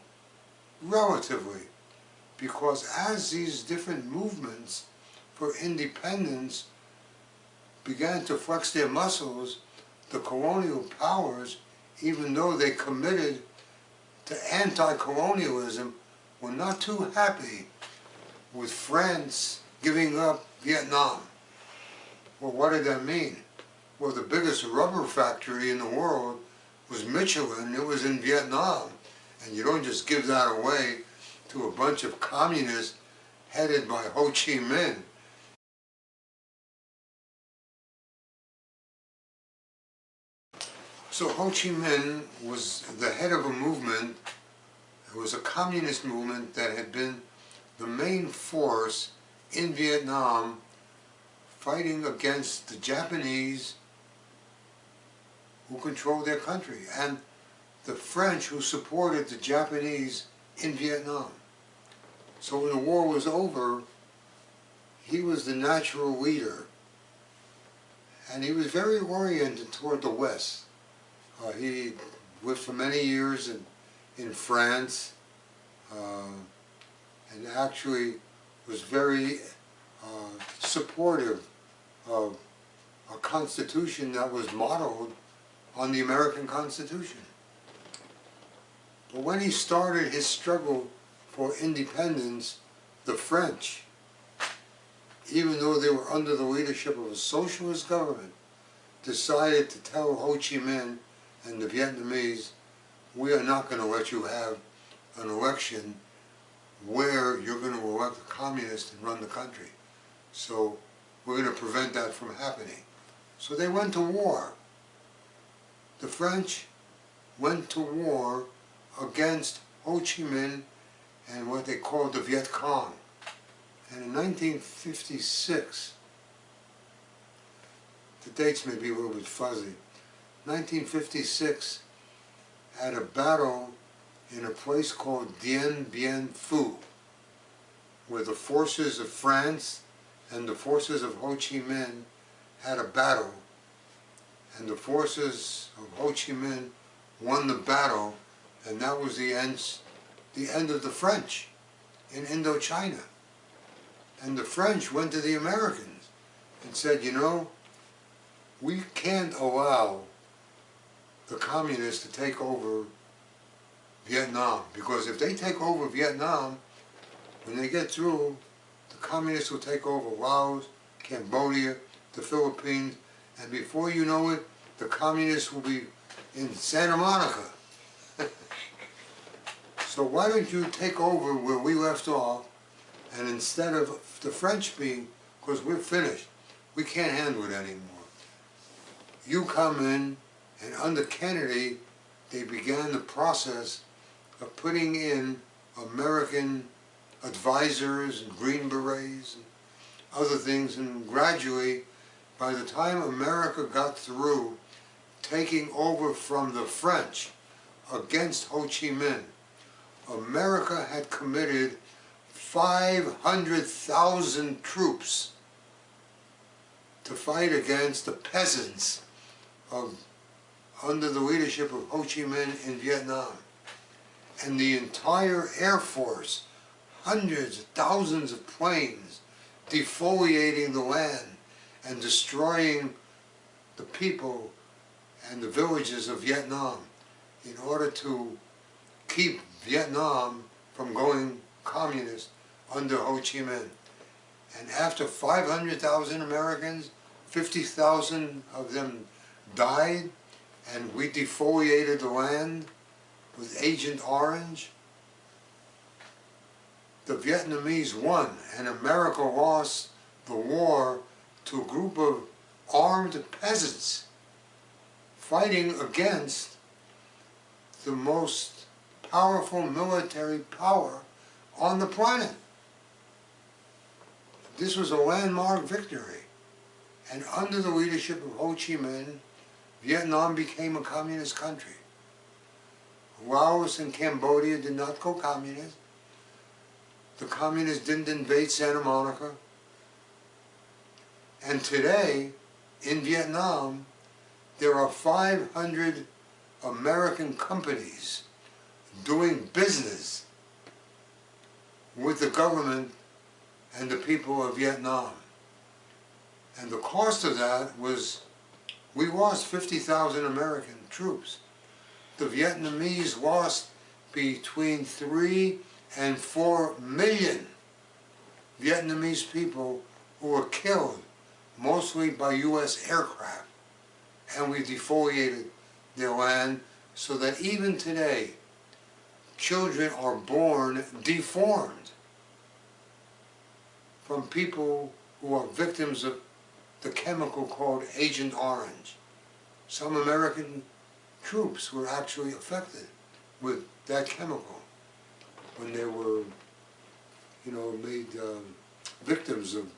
relatively, because as these different movements for independence began to flex their muscles, the colonial powers, even though they committed to anti-colonialism, were not too happy with France giving up Vietnam. Well, what did that mean? Well, the biggest rubber factory in the world was Michelin. It was in Vietnam. And you don't just give that away to a bunch of communists headed by Ho Chi Minh. So Ho Chi Minh was the head of a movement. It was a communist movement that had been the main force in Vietnam fighting against the Japanese who controlled their country and the French who supported the Japanese in Vietnam. So when the war was over, he was the natural leader, and he was very oriented toward the West. He lived for many years in France, and actually was very supportive of a constitution that was modeled on the American Constitution. But when he started his struggle for independence, the French, even though they were under the leadership of a socialist government, decided to tell Ho Chi Minh and the Vietnamese, we are not going to let you have an election where you're going to elect a communist and run the country. So we're going to prevent that from happening. So they went to war. The French went to war against Ho Chi Minh and what they called the Viet Cong. And in 1956, the dates may be a little bit fuzzy, 1956 had a battle in a place called Dien Bien Phu, where the forces of France and the forces of Ho Chi Minh had a battle, and the forces of Ho Chi Minh won the battle, and that was the end of the French in Indochina. And the French went to the Americans and said, you know, we can't allow the communists to take over Vietnam, because if they take over Vietnam, when they get through, the communists will take over Laos, Cambodia, the Philippines, and before you know it, the communists will be in Santa Monica. So why don't you take over where we left off, and instead of the French being, because we're finished, we can't handle it anymore. You come in, and under Kennedy, they began the process of putting in American advisors and Green Berets and other things, and gradually, by the time America got through taking over from the French against Ho Chi Minh, America had committed 500,000 troops to fight against the peasants under the leadership of Ho Chi Minh in Vietnam. And the entire Air Force, hundreds of thousands of planes, defoliating the land and destroying the people and the villages of Vietnam in order to keep Vietnam from going communist under Ho Chi Minh. And after 500,000 Americans, 50,000 of them died, and we defoliated the land with Agent Orange, the Vietnamese won, and America lost the war to a group of armed peasants fighting against the most powerful military power on the planet. This was a landmark victory. And under the leadership of Ho Chi Minh, Vietnam became a communist country. Laos and Cambodia did not go communist. The communists didn't invade Santa Monica. And today, in Vietnam, there are 500 American companies doing business with the government and the people of Vietnam. And the cost of that was, we lost 50,000 American troops. The Vietnamese lost between 3 and 4 million Vietnamese people who were killed, mostly by U.S. aircraft. And we defoliated their land so that even today, children are born deformed from people who are victims of the chemical called Agent Orange. Some American troops were actually affected with that chemical when they were, made victims of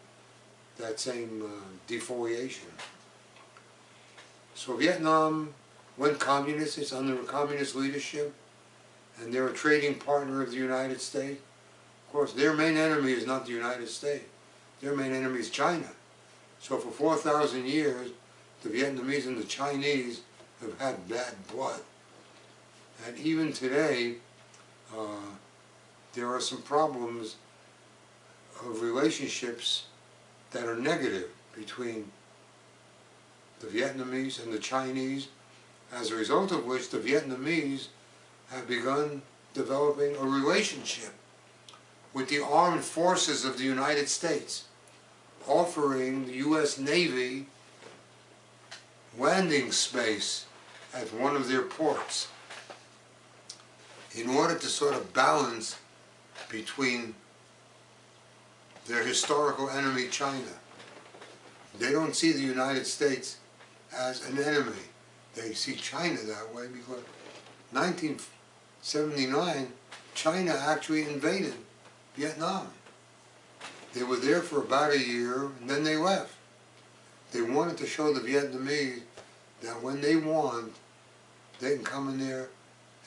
that same defoliation. So Vietnam went communist. It's under communist leadership, and they're a trading partner of the United States. Of course, their main enemy is not the United States. Their main enemy is China. So for 4,000 years, the Vietnamese and the Chinese have had bad blood. And even today, there are some problems of relationships that are negative between the Vietnamese and the Chinese, as a result of which the Vietnamese have begun developing a relationship with the armed forces of the United States, offering the U.S. Navy landing space at one of their ports in order to sort of balance between their historical enemy, China. They don't see the United States as an enemy. They see China that way because 1979, China actually invaded Vietnam. They were there for about a year, and then they left. They wanted to show the Vietnamese that when they want, they can come in there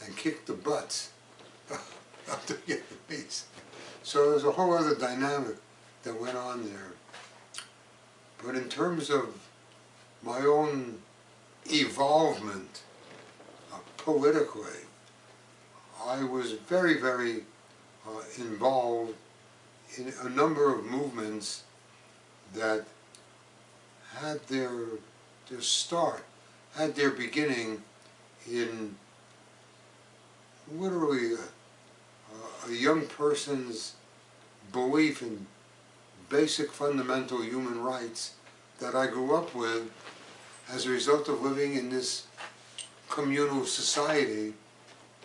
and kick the butts of the Vietnamese. So there's a whole other dynamic that went on there. But in terms of my own evolvement politically, I was very, very involved in a number of movements that had their start, had their beginning in literally a young person's belief in basic fundamental human rights that I grew up with as a result of living in this communal society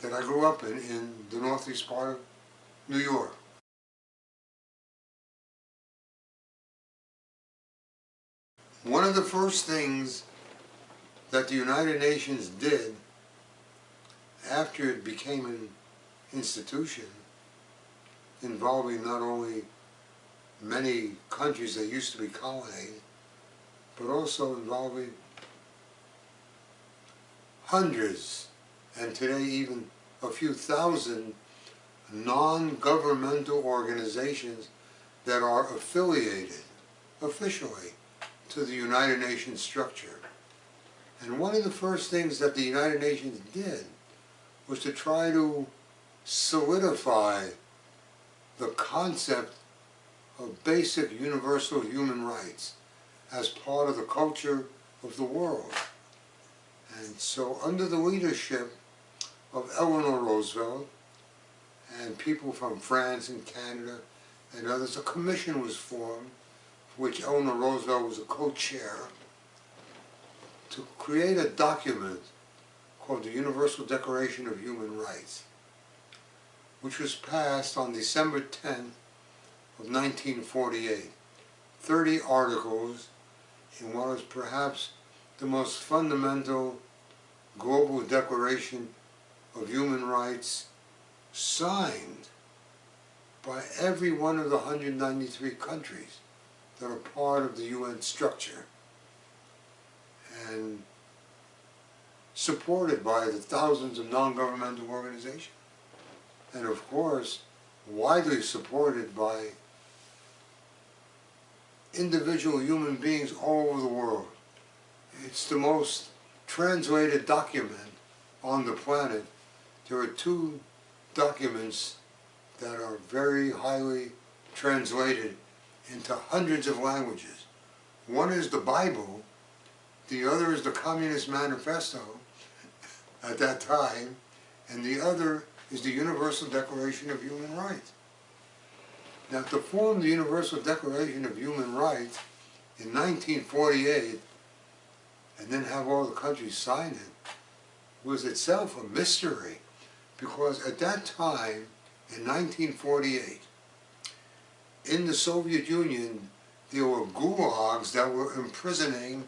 that I grew up in the northeast part of New York. One of the first things that the United Nations did after it became an institution involving not only many countries that used to be colonies, but also involving hundreds, and today even a few thousand, non-governmental organizations that are affiliated officially to the United Nations structure. And one of the first things that the United Nations did was to try to solidify the concept of basic universal human rights as part of the culture of the world. And so under the leadership of Eleanor Roosevelt and people from France and Canada and others, a commission was formed, for which Eleanor Roosevelt was a co-chair, to create a document called the Universal Declaration of Human Rights, which was passed on December 10th of 1948. 30 articles in what was perhaps the most fundamental global declaration of Human Rights signed by every one of the 193 countries that are part of the UN structure, and supported by the thousands of non-governmental organizations, and of course widely supported by individual human beings all over the world. It's the most translated document on the planet. There are two documents that are very highly translated into hundreds of languages. One is the Bible, the other is the Communist Manifesto at that time, and the other is the Universal Declaration of Human Rights. Now, to form the Universal Declaration of Human Rights in 1948, and then have all the countries sign it, was itself a mystery, because at that time, in 1948, in the Soviet Union, there were gulags that were imprisoning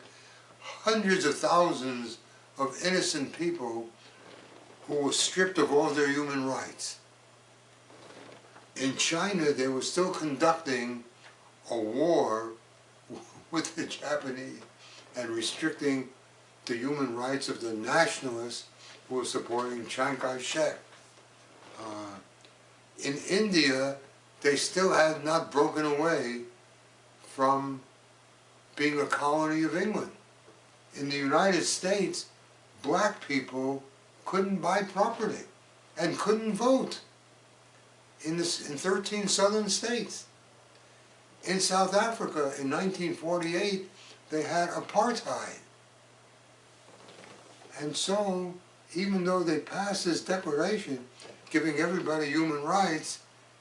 hundreds of thousands of innocent people who were stripped of all their human rights. In China, they were still conducting a war with the Japanese and restricting the human rights of the nationalists who were supporting Chiang Kai-shek. In India, they still had not broken away from being a colony of England. In the United States, black people couldn't buy property and couldn't vote in 13 southern states. In South Africa, in 1948, they had apartheid. And so, even though they passed this declaration giving everybody human rights,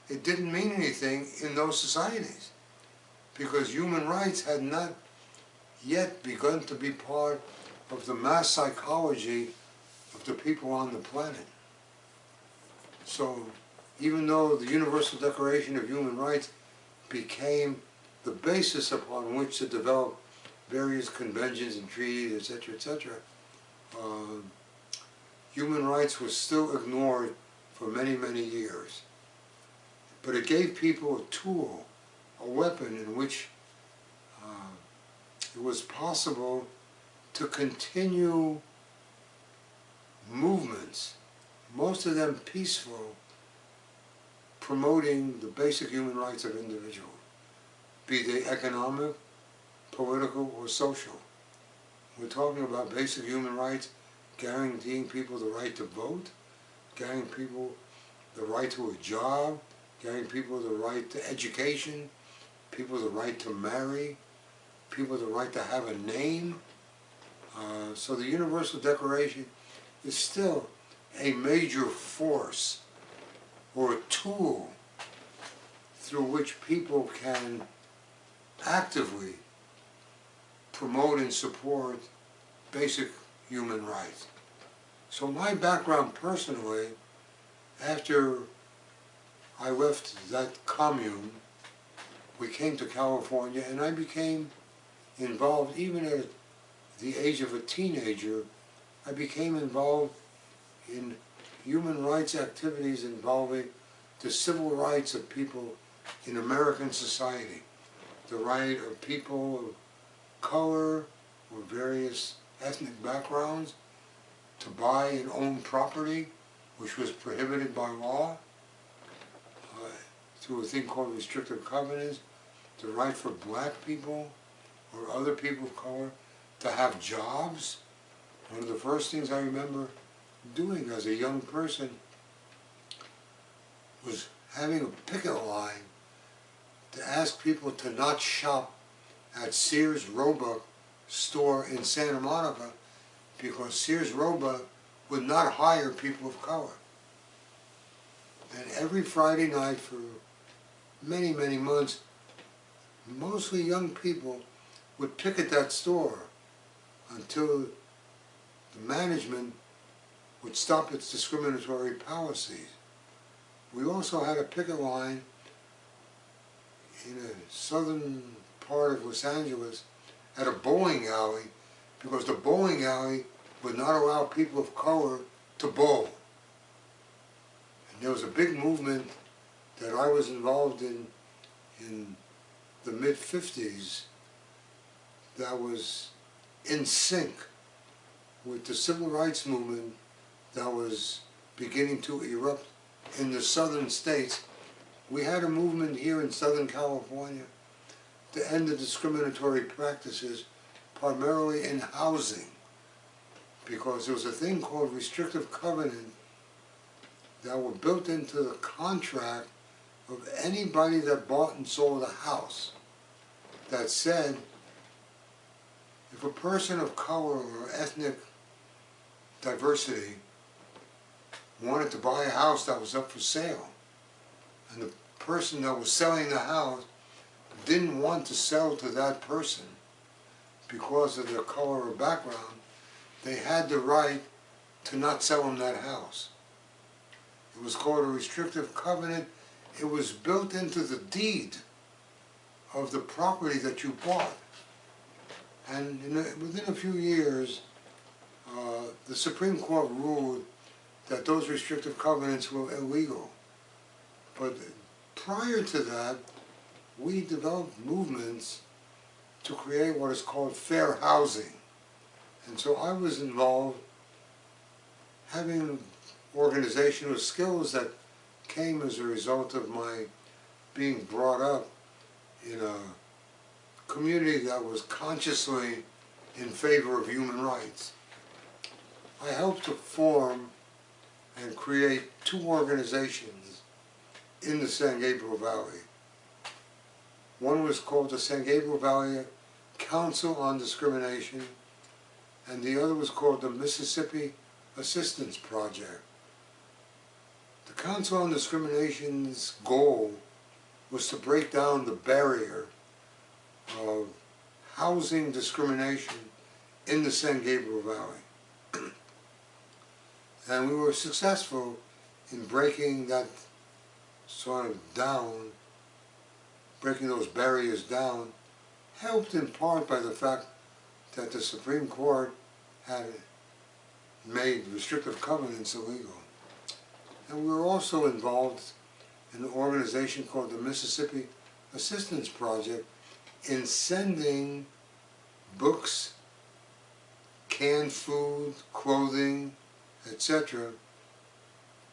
it didn't mean anything in those societies, because human rights had not yet begun to be part of the mass psychology of the people on the planet. So, even though the Universal Declaration of Human Rights became the basis upon which to develop various conventions and treaties, etc., human rights was still ignored for many, many years. But it gave people a tool, a weapon in which it was possible to continue movements, most of them peaceful, promoting the basic human rights of individuals, be they economic, political, or social. We're talking about basic human rights, guaranteeing people the right to vote, guaranteeing people the right to a job, guaranteeing people the right to education, people the right to marry, people the right to have a name. So the Universal Declaration is still a major force or a tool through which people can actively promote and support basic human rights. So my background personally, after I left that commune, we came to California, and I became involved, even at the age of a teenager, I became involved in human rights activities involving the civil rights of people in American society, the right of people of color or various ethnic backgrounds to buy and own property, which was prohibited by law, through a thing called restrictive covenants, the right for black people or other people of color to have jobs. One of the first things I remember doing as a young person was having a picket line to ask people to not shop at Sears Roebuck store in Santa Monica, because Sears Roebuck would not hire people of color. And every Friday night for many, many months, mostly young people would picket that store until the management would stop its discriminatory policies. We also had a picket line in a southern part of Los Angeles at a bowling alley, because the bowling alley would not allow people of color to bowl. There was a big movement that I was involved in the mid-50s that was in sync with the civil rights movement that was beginning to erupt in the southern states. We had a movement here in Southern California to end the discriminatory practices primarily in housing, because there was a thing called restrictive covenant that were built into the contract of anybody that bought and sold a house that said if a person of color or ethnic diversity wanted to buy a house that was up for sale, and the person that was selling the house didn't want to sell to that person because of their color or background, they had the right to not sell them that house. It was called a restrictive covenant. It was built into the deed of the property that you bought. And within a few years, the Supreme Court ruled that those restrictive covenants were illegal. But prior to that, we developed movements to create what is called fair housing. And so I was involved having organizational skills that came as a result of my being brought up in a community that was consciously in favor of human rights. I helped to form and create two organizations in the San Gabriel Valley. One was called the San Gabriel Valley Council on Discrimination, and the other was called the Mississippi Assistance Project. The Council on Discrimination's goal was to break down the barrier of housing discrimination in the San Gabriel Valley. And we were successful in breaking that sort of down, breaking those barriers down, helped in part by the fact that the Supreme Court had made restrictive covenants illegal. And we were also involved in an organization called the Mississippi Assistance Project in sending books, canned food, clothing, etc.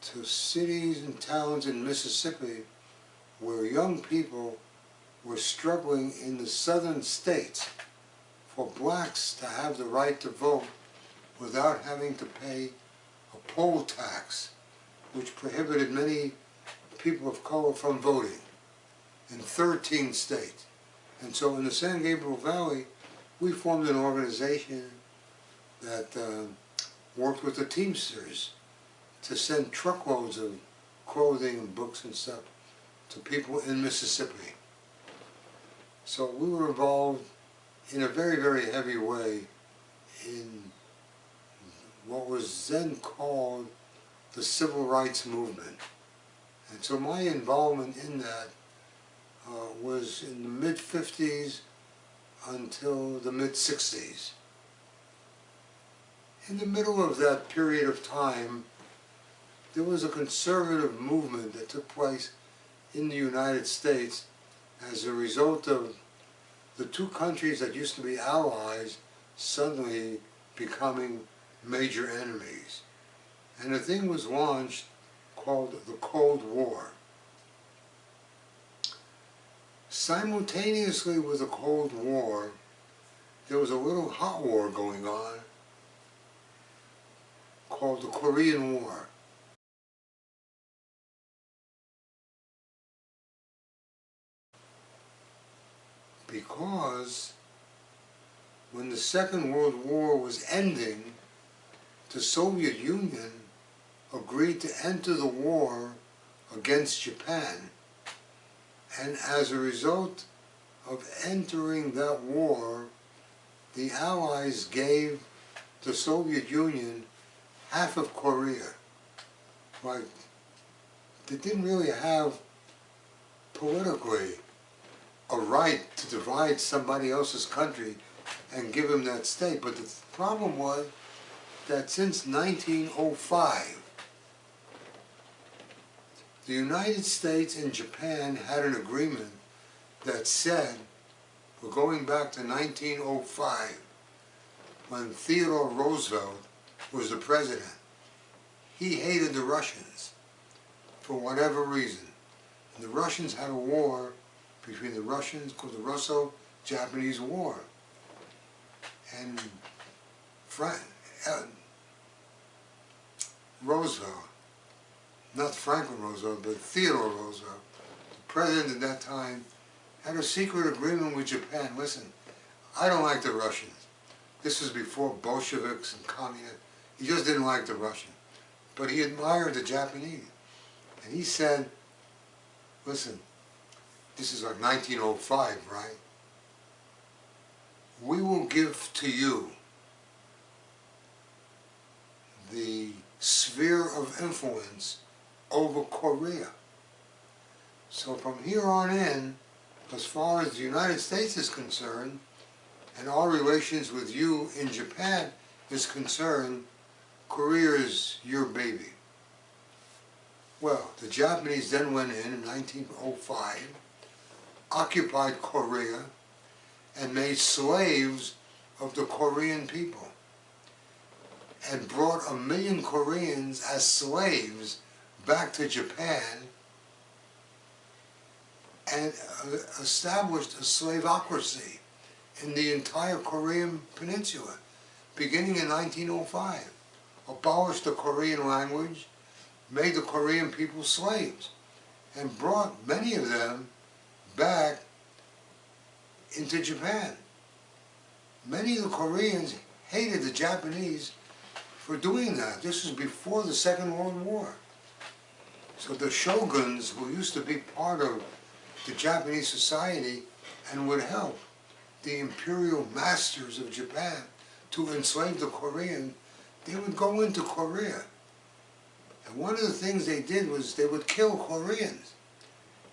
to cities and towns in Mississippi where young people were struggling in the southern states for blacks to have the right to vote without having to pay a poll tax, which prohibited many people of color from voting in 13 states. And so in the San Gabriel Valley, we formed an organization that worked with the Teamsters to send truckloads of clothing and books and stuff to people in Mississippi. So we were involved in a very, very heavy way in what was then called the Civil Rights Movement. And so my involvement in that was in the mid-50s until the mid-60s. In the middle of that period of time, there was a conservative movement that took place in the United States as a result of the two countries that used to be allies suddenly becoming major enemies. And a thing was launched called the Cold War. Simultaneously with the Cold War, there was a little hot war going on called the Korean War. Because when the Second World War was ending, the Soviet Union agreed to enter the war against Japan. And as a result of entering that war, the Allies gave the Soviet Union half of Korea. Like, they didn't really have politically a right to divide somebody else's country and give them that state. But the problem was that since 1905, The United States and Japan had an agreement that said, we're going back to 1905, when Theodore Roosevelt was the president. He hated the Russians for whatever reason. And the Russians had a war between the Russians called the Russo-Japanese War. And Roosevelt, not Franklin Roosevelt, but Theodore Roosevelt, the president at that time, had a secret agreement with Japan. Listen, I don't like the Russians. This was before Bolsheviks and communists. He just didn't like the Russians. But he admired the Japanese. And he said, listen, this is like 1905, right? We will give to you the sphere of influence over Korea. So from here on in, as far as the United States is concerned, and our relations with you in Japan is concerned, Korea is your baby. Well, the Japanese then went in 1905, occupied Korea, and made slaves of the Korean people, and brought 1 million Koreans as slaves back to Japan, and established a slaveocracy in the entire Korean peninsula, beginning in 1905. Abolished the Korean language, made the Korean people slaves, and brought many of them back into Japan. Many of the Koreans hated the Japanese for doing that. This was before the Second World War. So the shoguns, who used to be part of the Japanese society and would help the imperial masters of Japan to enslave the Koreans, they would go into Korea. And one of the things they did was they would kill Koreans.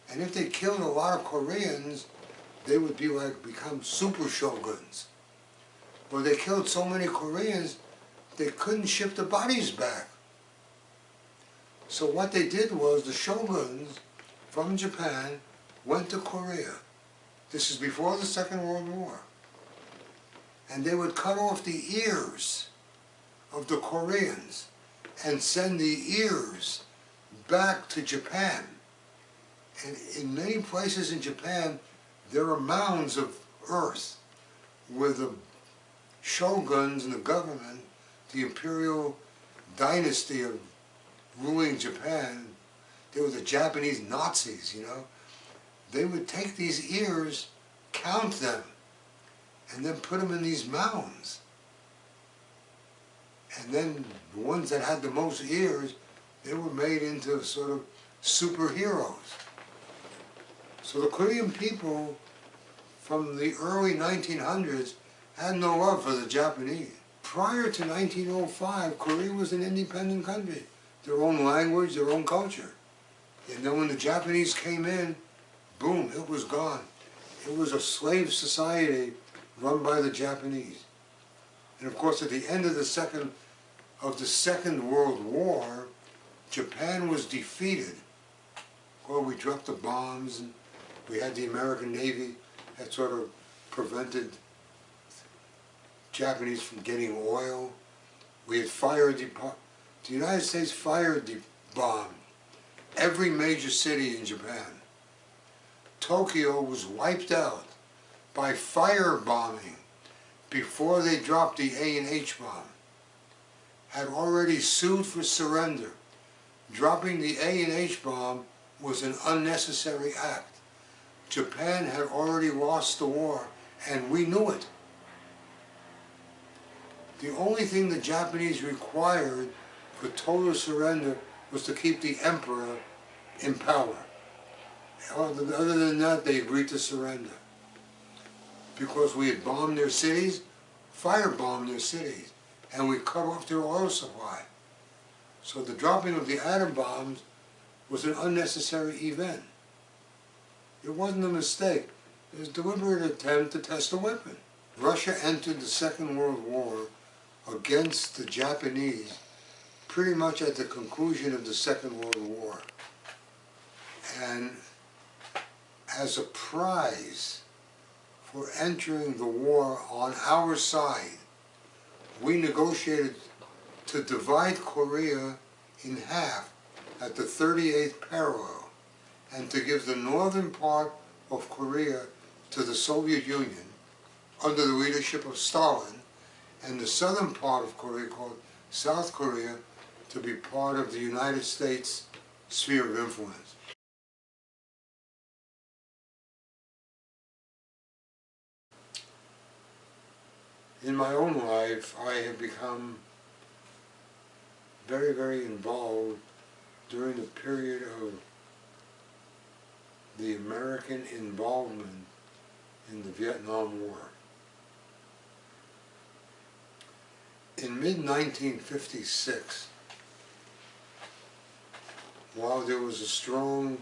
And if they killed a lot of Koreans, they would become super shoguns. Or they killed so many Koreans, they couldn't ship the bodies back. So what they did was the shoguns from Japan went to Korea. This is before the Second World War. And they would cut off the ears of the Koreans and send the ears back to Japan. And in many places in Japan, there are mounds of earth where the shoguns and the government, the imperial dynasty of ruling Japan, they were the Japanese Nazis, you know. They would take these ears, count them, and then put them in these mounds. And then the ones that had the most ears, they were made into sort of superheroes. So the Korean people from the early 1900s had no love for the Japanese. Prior to 1905, Korea was an independent country. Their own language, their own culture. And then when the Japanese came in, boom, it was gone. It was a slave society run by the Japanese. And of course, at the end of the Second World War, Japan was defeated. Well, we dropped the bombs, and we had the American Navy that sort of prevented Japanese from getting oil. We had the United States bombed every major city in Japan. Tokyo was wiped out by firebombing before they dropped the A&H bomb. Had already sued for surrender. Dropping the A&H bomb was an unnecessary act. Japan had already lost the war, and we knew it. The only thing the Japanese required for total surrender was to keep the emperor in power. Other than that, they agreed to surrender. Because we had bombed their cities, firebombed their cities, and we cut off their oil supply. So the dropping of the atom bombs was an unnecessary event. It wasn't a mistake. It was a deliberate attempt to test a weapon. Russia entered the Second World War against the Japanese pretty much at the conclusion of the Second World War. And as a prize for entering the war on our side, we negotiated to divide Korea in half at the 38th parallel and to give the northern part of Korea to the Soviet Union under the leadership of Stalin, and the southern part of Korea, called South Korea, to be part of the United States sphere of influence. In my own life, I have become very, very involved during the period of the American involvement in the Vietnam War. In mid-1956, while there was a strong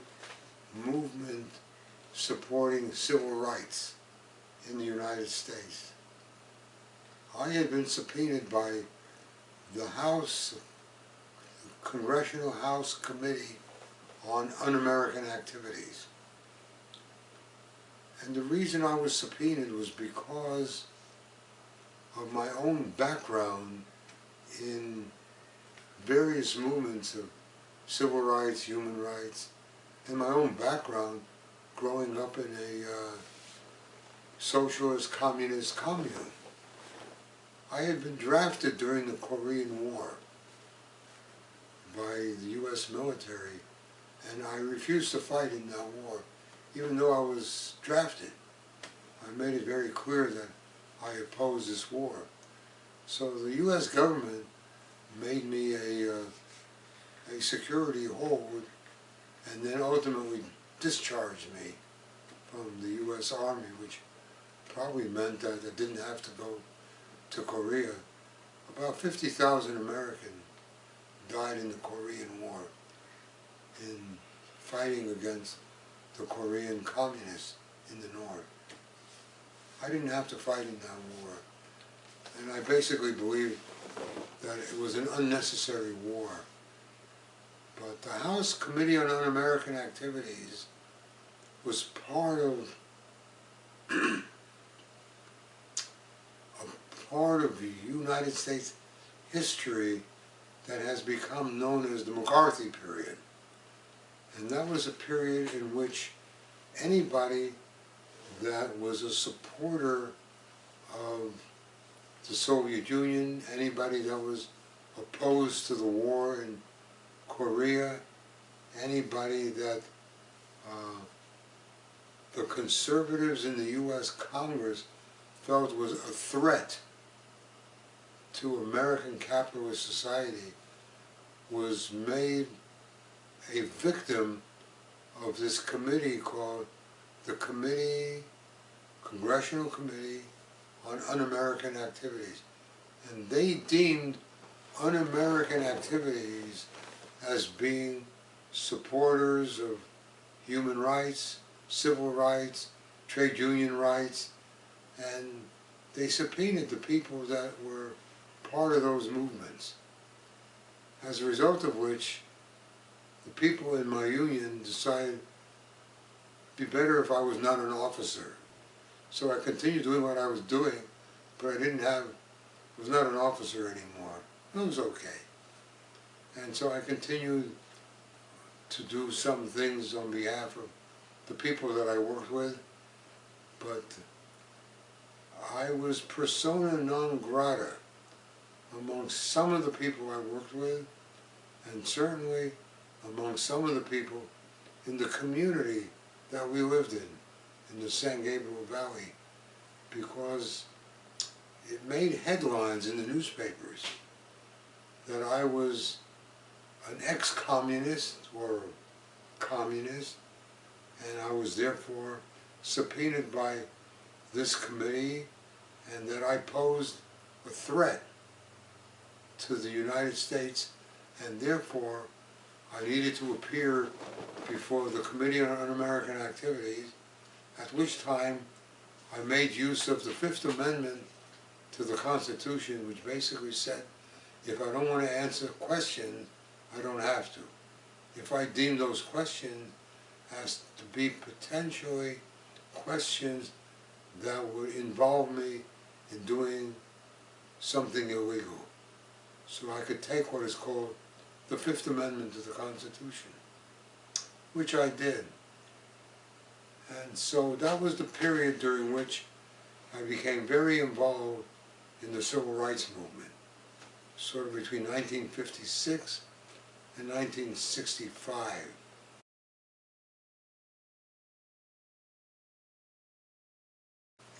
movement supporting civil rights in the United States, I had been subpoenaed by the Congressional House Committee on Un-American Activities. And the reason I was subpoenaed was because of my own background in various movements of civil rights, human rights, and my own background growing up in a socialist, communist commune. I had been drafted during the Korean War by the U.S. military, and I refused to fight in that war, even though I was drafted. I made it very clear that I opposed this war. So the U.S. government made me a security hold, and then ultimately discharged me from the U.S. Army, which probably meant that I didn't have to go to Korea. About 50,000 Americans died in the Korean War in fighting against the Korean communists in the north. I didn't have to fight in that war, and I basically believe that it was an unnecessary war. But the House Committee on Un-American Activities was part of the United States history that has become known as the McCarthy period. And that was a period in which anybody that was a supporter of the Soviet Union, anybody that was opposed to the war in Korea, anybody that the conservatives in the U.S. Congress felt was a threat to American capitalist society was made a victim of this committee called the Congressional Committee on Un-American Activities. And they deemed un-American activities as being supporters of human rights, civil rights, trade union rights, and they subpoenaed the people that were part of those movements. As a result of which, the people in my union decided it'd be better if I was not an officer. So I continued doing what I was doing, but I was not an officer anymore. It was okay. And so I continued to do some things on behalf of the people that I worked with, but I was persona non grata among some of the people I worked with, and certainly among some of the people in the community that we lived in the San Gabriel Valley, because it made headlines in the newspapers that I was an ex-communist or communist, and I was therefore subpoenaed by this committee, and that I posed a threat to the United States, and therefore I needed to appear before the Committee on Un-American Activities, at which time I made use of the Fifth Amendment to the Constitution, which basically said, if I don't want to answer questions, I don't have to. If I deem those questions has to be potentially questions that would involve me in doing something illegal. So I could take what is called the Fifth Amendment to the Constitution, which I did. And so that was the period during which I became very involved in the civil rights movement, sort of between 1956 and 1965.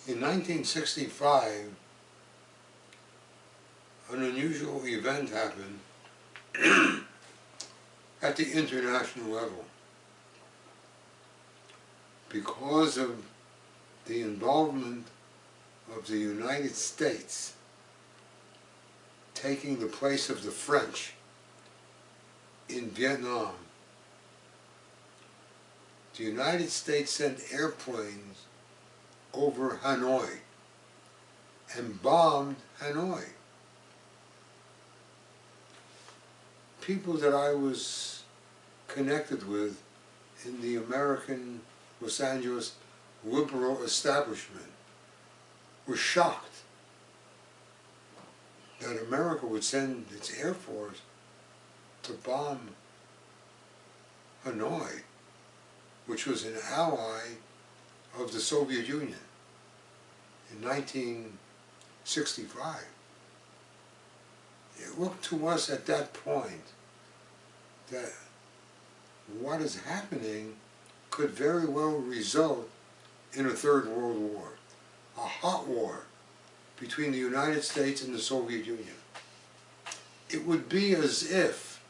In 1965, an unusual event happened at the international level. Because of the involvement of the United States taking the place of the French in Vietnam, the United States sent airplanes over Hanoi and bombed Hanoi. People that I was connected with in the American Los Angeles liberal establishment were shocked that America would send its Air Force to bomb Hanoi, which was an ally of the Soviet Union in 1965. It looked to us at that point that what is happening could very well result in a Third World War, a hot war between the United States and the Soviet Union. It would be as if,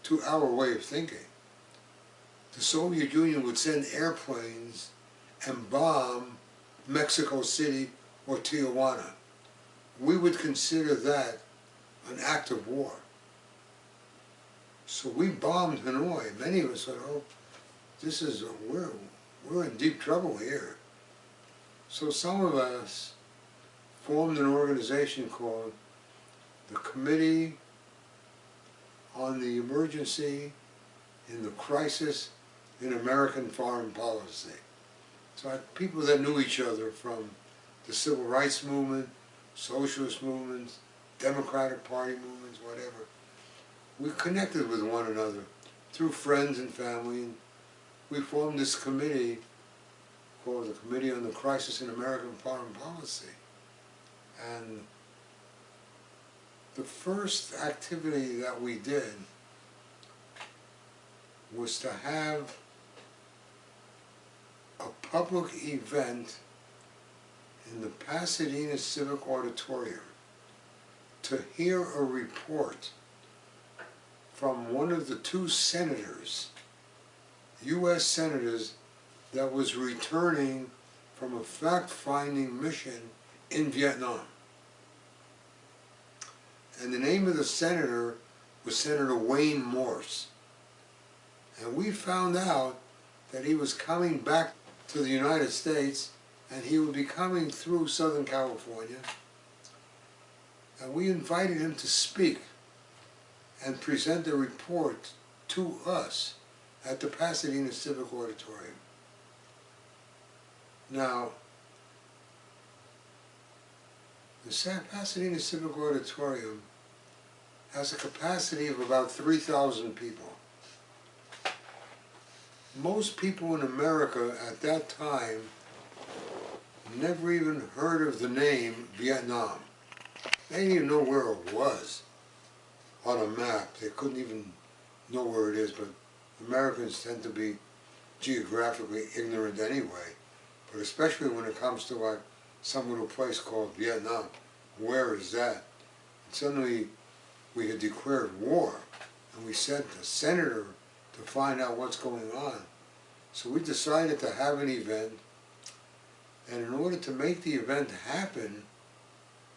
to our way of thinking, the Soviet Union would send airplanes and bomb Mexico City or Tijuana. We would consider that an act of war. So we bombed Hanoi. Many of us said, oh, we're in deep trouble here. So some of us formed an organization called the Committee on the Emergency in the Crisis in American Foreign Policy. So I had people that knew each other from the Civil Rights Movement, Socialist movements, Democratic Party movements, whatever. We connected with one another through friends and family, and we formed this committee called the Committee on the Crisis in American Foreign Policy. And the first activity that we did was to have a public event in the Pasadena Civic Auditorium to hear a report from one of the two senators, U.S. senators, that was returning from a fact-finding mission in Vietnam. And the name of the senator was Senator Wayne Morse. And we found out that he was coming back to the United States, and he would be coming through Southern California. And we invited him to speak and present a report to us at the Pasadena Civic Auditorium. Now, the Pasadena Civic Auditorium has a capacity of about 3,000 people. Most people in America at that time never even heard of the name Vietnam. They didn't even know where it was on a map. They couldn't even know where it is, but Americans tend to be geographically ignorant anyway. But especially when it comes to like some little place called Vietnam. Where is that? And suddenly we had declared war, and we sent a senator to find out what's going on. So we decided to have an event, and in order to make the event happen,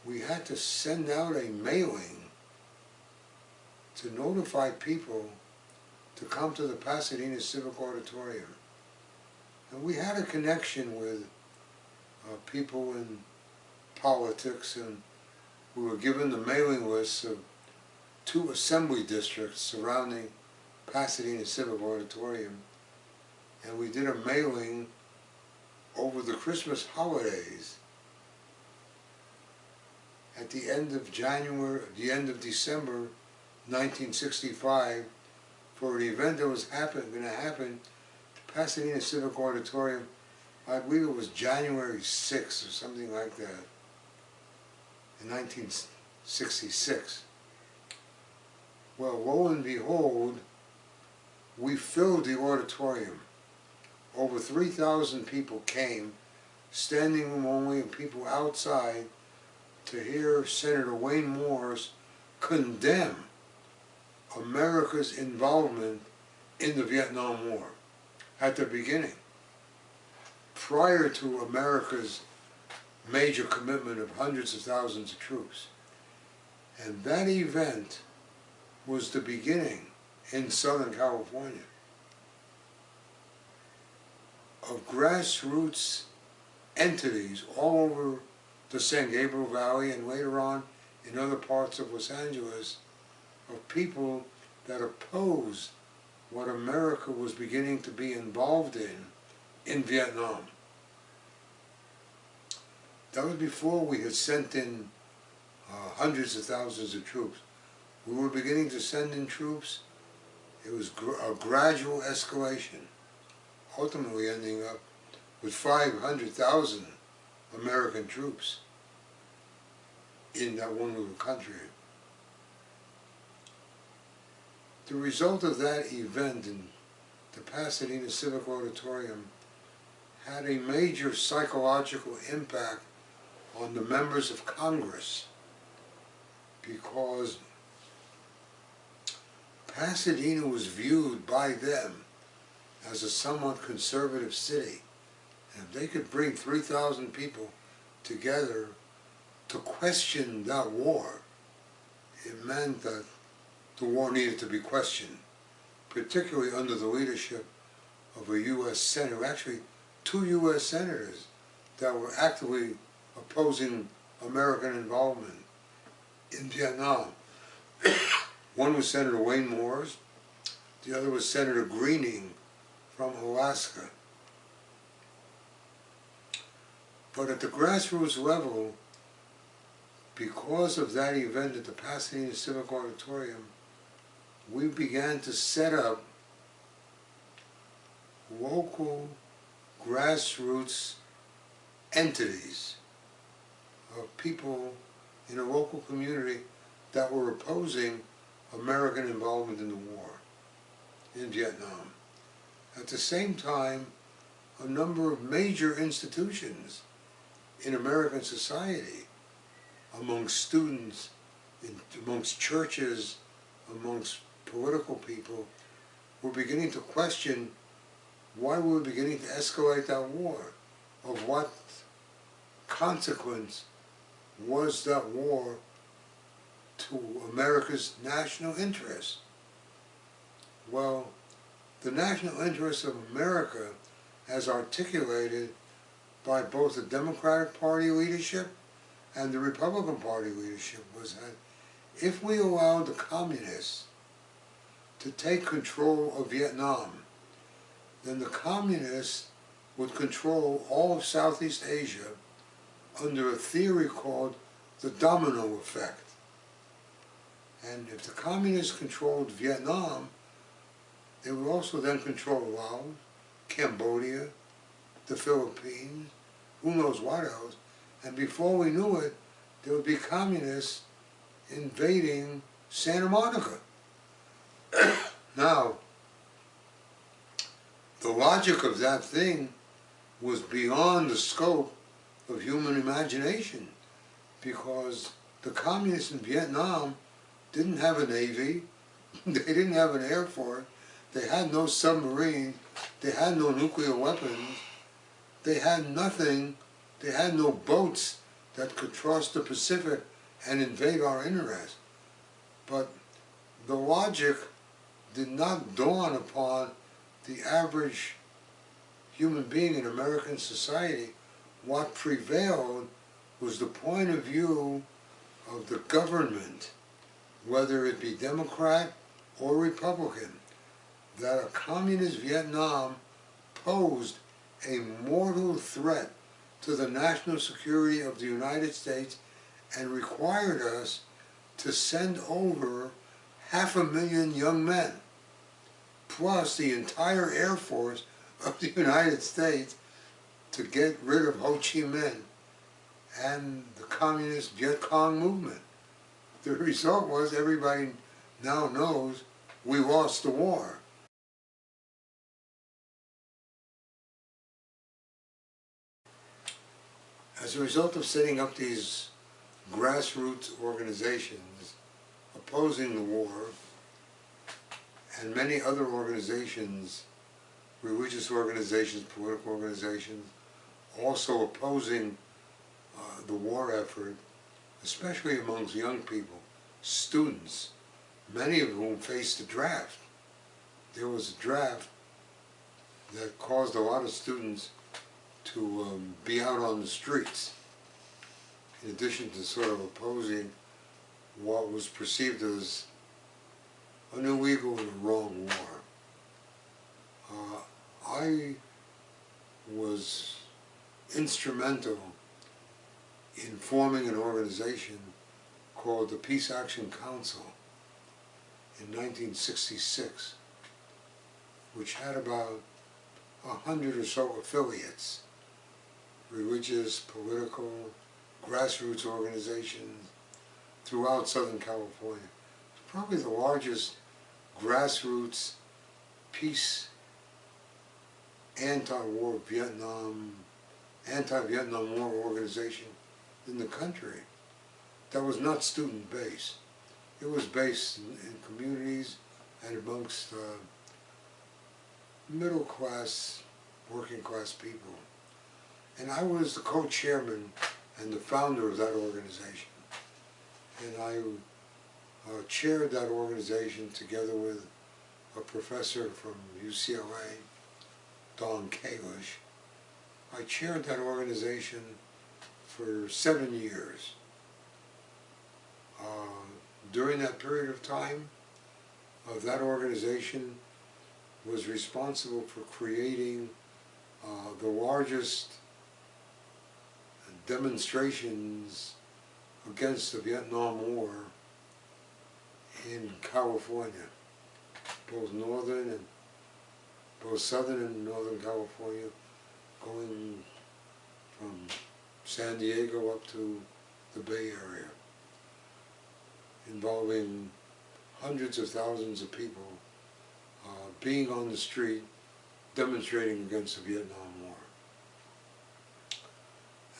we had to send out a mailing to notify people to come to the Pasadena Civic Auditorium. And we had a connection with people in politics, and we were given the mailing lists of 2 assembly districts surrounding Pasadena Civic Auditorium. and we did a mailing over the Christmas holidays at the end of December 1965 for an event that was going to happen at Pasadena Civic Auditorium. I believe it was January 6th or something like that, in 1966. Well, lo and behold, we filled the auditorium. Over 3,000 people came, standing room only, and people outside, to hear Senator Wayne Morse condemn America's involvement in the Vietnam War at the beginning, prior to America's major commitment of hundreds of thousands of troops. And that event was the beginning in Southern California of grassroots entities all over the San Gabriel Valley and later on in other parts of Los Angeles, of people that opposed what America was beginning to be involved in Vietnam. That was before we had sent in hundreds of thousands of troops. We were beginning to send in troops. It was a gradual escalation, ultimately ending up with 500,000 American troops in that one little country. The result of that event in the Pasadena Civic Auditorium had a major psychological impact on the members of Congress, because Pasadena was viewed by them as a somewhat conservative city. And if they could bring 3,000 people together to question that war, it meant that the war needed to be questioned, particularly under the leadership of a U.S. senator, actually 2 U.S. senators that were actively opposing American involvement in Vietnam. One was Senator Wayne Morse, the other was Senator Greening from Alaska. But at the grassroots level, because of that event at the Pasadena Civic Auditorium, we began to set up local grassroots entities of people in a local community that were opposing American involvement in the war in Vietnam. At the same time, a number of major institutions in American society, amongst students, amongst churches, amongst political people, were beginning to question why we were beginning to escalate that war. Of what consequence was that war to America's national interest? Well, the national interest of America, as articulated by both the Democratic Party leadership and the Republican Party leadership, was that if we allowed the communists to take control of Vietnam, then the communists would control all of Southeast Asia under a theory called the domino effect. And if the communists controlled Vietnam, they would also then control Laos, Cambodia, the Philippines, who knows what else. And before we knew it, there would be communists invading Santa Monica. Now, the logic of that thing was beyond the scope of human imagination, because the communists in Vietnam didn't have a navy, they didn't have an air force, they had no submarine, they had no nuclear weapons, they had nothing, they had no boats that could cross the Pacific and invade our interest. But the logic did not dawn upon the average human being in American society. What prevailed was the point of view of the government, whether it be Democrat or Republican, that a communist Vietnam posed a mortal threat to the national security of the United States and required us to send over 500,000 young men, plus the entire Air Force of the United States, to get rid of Ho Chi Minh and the communist Viet Cong movement. The result was, everybody now knows, we lost the war. As a result of setting up these grassroots organizations opposing the war, and many other organizations, religious organizations, political organizations, also opposing the war effort, especially amongst young people, students, many of whom faced a draft. There was a draft that caused a lot of students to be out on the streets, in addition to sort of opposing what was perceived as an illegal and wrong war. I was instrumental in forming an organization called the Peace Action Council in 1966, which had about 100 or so affiliates, religious, political, grassroots organizations throughout Southern California. It's probably the largest grassroots peace, anti-war Vietnam, anti-Vietnam War organization in the country that was not student-based. It was based in communities and amongst middle-class, working-class people. And I was the co-chairman and the founder of that organization. And I chaired that organization together with a professor from UCLA, Don Kalish. I chaired that organization for 7 years. During that period of time, that organization was responsible for creating the largest demonstrations against the Vietnam War in California, both southern and northern California, going from San Diego up to the Bay Area, involving hundreds of thousands of people being on the street demonstrating against the Vietnam War.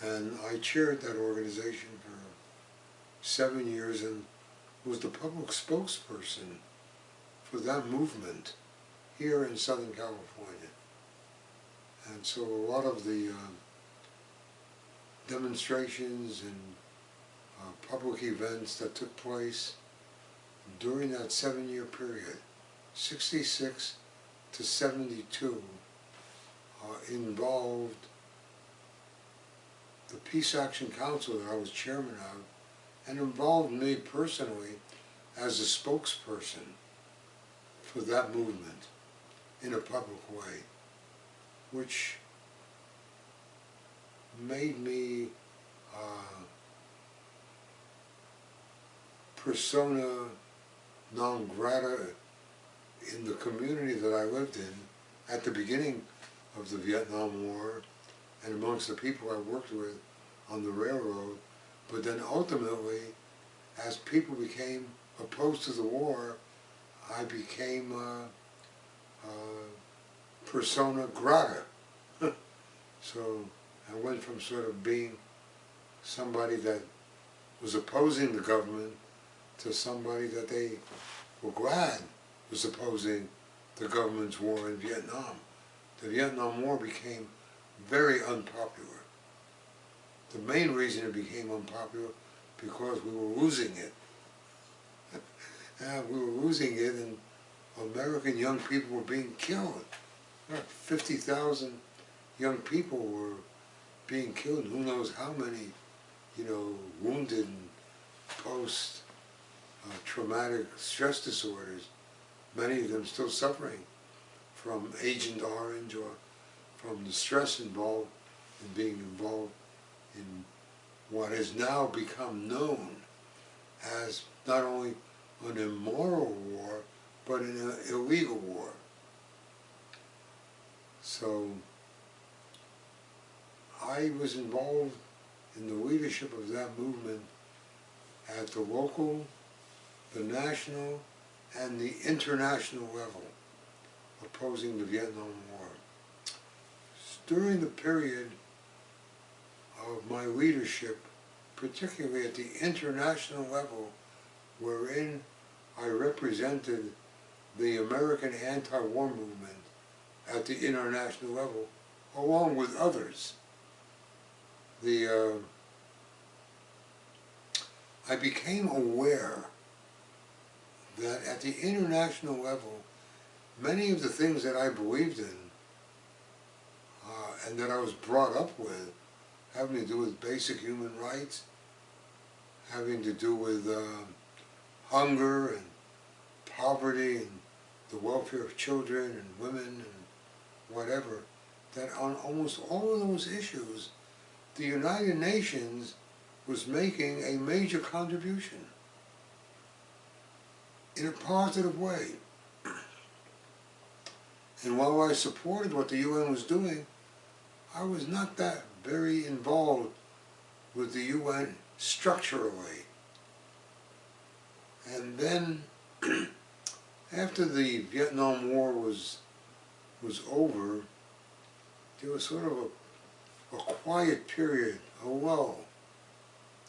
And I chaired that organization for 7 years and was the public spokesperson for that movement here in Southern California. And so a lot of the demonstrations and public events that took place during that 7-year period, 66 to 72, involved the Peace Action Council that I was chairman of, and involved me personally as a spokesperson for that movement in a public way, which made me persona non grata in the community that I lived in at the beginning of the Vietnam War and amongst the people I worked with on the railroad. But then ultimately, as people became opposed to the war, I became persona grata. So I went from sort of being somebody that was opposing the government to somebody that they were glad was opposing the government's war in Vietnam. The Vietnam War became very unpopular. The main reason it became unpopular because we were losing it. And we were losing it, and American young people were being killed. 50,000 young people were being killed. Who knows how many, wounded and post-traumatic stress disorders. Many of them still suffering from Agent Orange or from the stress involved in being involved in what has now become known as not only an immoral war, but an illegal war. So I was involved in the leadership of that movement at the local, the national, and the international level, opposing the Vietnam War. During the period of my leadership, particularly at the international level, wherein I represented the American anti-war movement at the international level, along with others. I became aware that at the international level, many of the things that I believed in and that I was brought up with, having to do with basic human rights, having to do with hunger and poverty and the welfare of children and women and whatever, that on almost all of those issues, the United Nations was making a major contribution in a positive way. And while I supported what the UN was doing, I was not that very involved with the UN structurally. And then, after the Vietnam War was over, there was sort of a quiet period, a lull,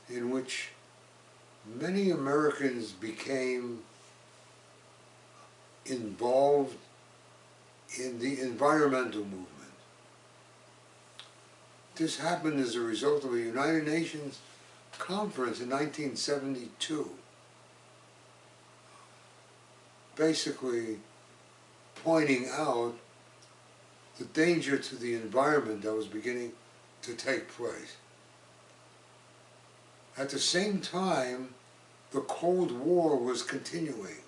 in which many Americans became involved in the environmental movement. This happened as a result of a United Nations conference in 1972, basically pointing out the danger to the environment that was beginning to take place. At the same time, the Cold War was continuing,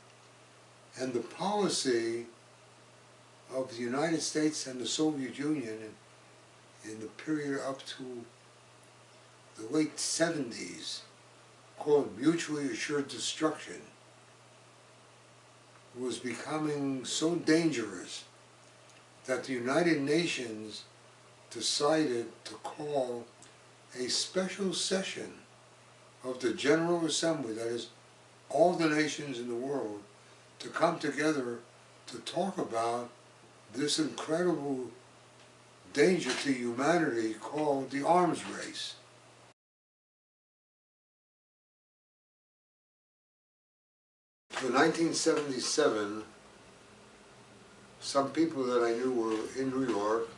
and the policy of the United States and the Soviet Union in the period up to the late 70s, called mutually assured destruction, was becoming so dangerous that the United Nations decided to call a special session of the General Assembly, that is, all the nations in the world, to come together to talk about this incredible danger to humanity called the arms race. In 1977, some people that I knew were in New York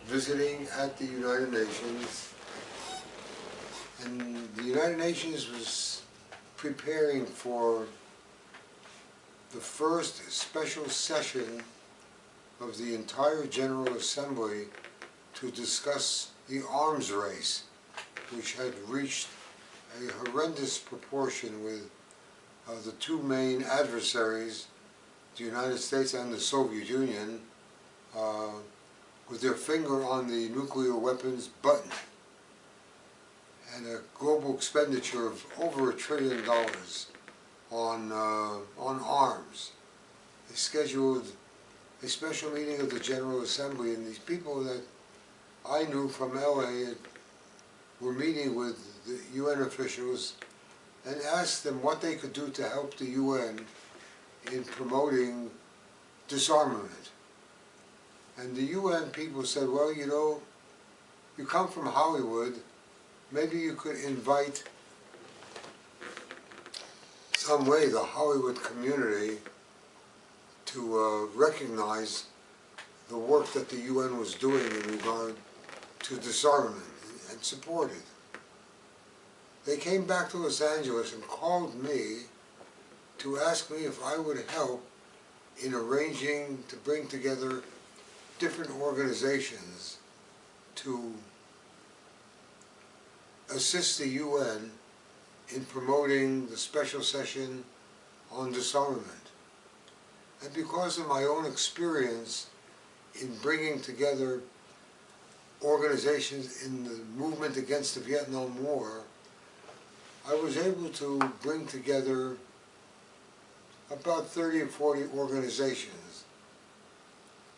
visiting at the United Nations, and the United Nations was preparing for the first special session of the entire General Assembly to discuss the arms race, which had reached a horrendous proportion with the two main adversaries, the United States and the Soviet Union, with their finger on the nuclear weapons button, and a global expenditure of over $1 trillion on arms. They scheduled a special meeting of the General Assembly, and these people that I knew from LA were meeting with the UN officials and asked them what they could do to help the UN in promoting disarmament. And the UN people said, well, you know, you come from Hollywood, maybe you could invite some way the Hollywood community to recognize the work that the UN was doing in regard to disarmament and support it. They came back to Los Angeles and called me to ask me if I would help in arranging to bring together different organizations to assist the UN in promoting the special session on disarmament. And because of my own experience in bringing together organizations in the movement against the Vietnam War, I was able to bring together about 30 or 40 organizations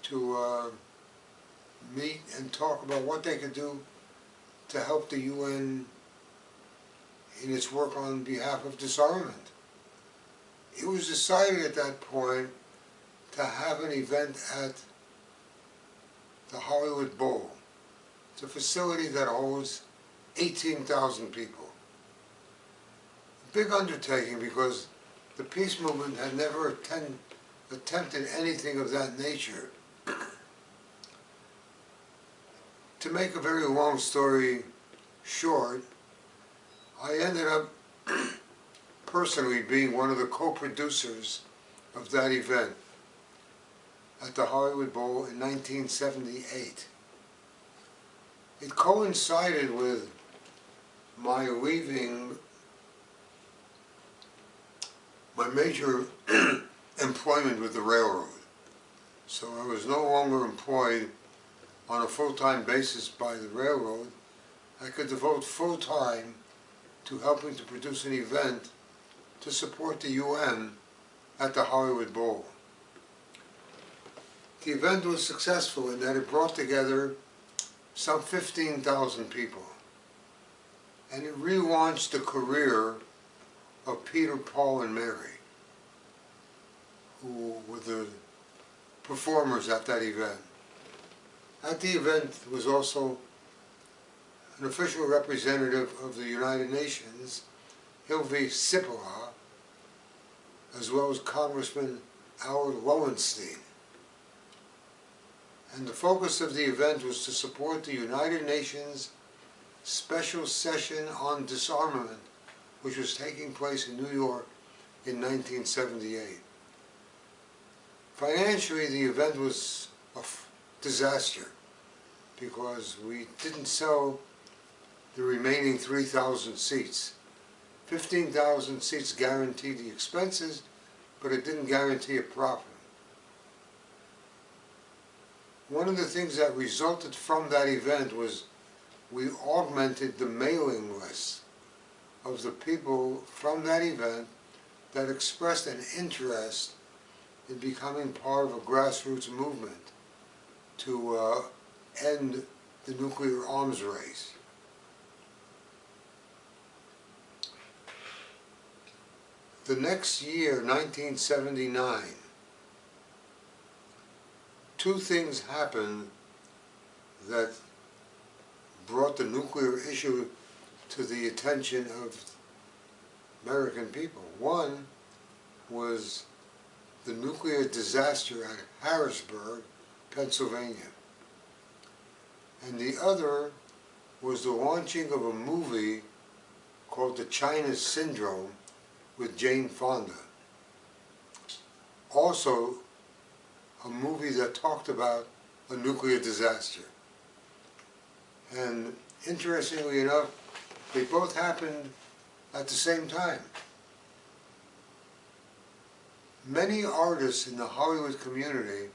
to meet and talk about what they could do to help the UN in its work on behalf of disarmament. It was decided at that point to have an event at the Hollywood Bowl. It's a facility that holds 18,000 people. A big undertaking because the peace movement had never attempted anything of that nature. To make a very long story short, I ended up personally being one of the co-producers of that event at the Hollywood Bowl in 1978. It coincided with my leaving my major employment with the railroad. So I was no longer employed on a full-time basis by the railroad. I could devote full time to helping to produce an event to support the UN at the Hollywood Bowl. The event was successful in that it brought together some 15,000 people, and it relaunched the career of Peter, Paul, and Mary, who were the performers at that event. At the event was also an official representative of the United Nations, Irving Sarnoff, as well as Congressman Howard Lowenstein. And the focus of the event was to support the United Nations Special Session on Disarmament, which was taking place in New York in 1978. Financially, the event was a disaster because we didn't sell the remaining 3,000 seats. 15,000 seats guaranteed the expenses, but it didn't guarantee a profit. One of the things that resulted from that event was we augmented the mailing list of the people from that event that expressed an interest in becoming part of a grassroots movement to end the nuclear arms race. The next year, 1979, two things happened that brought the nuclear issue to the attention of American people. One was the nuclear disaster at Harrisburg, Pennsylvania. And the other was the launching of a movie called The China Syndrome with Jane Fonda. Also, a movie that talked about a nuclear disaster. And interestingly enough, they both happened at the same time. Many artists in the Hollywood community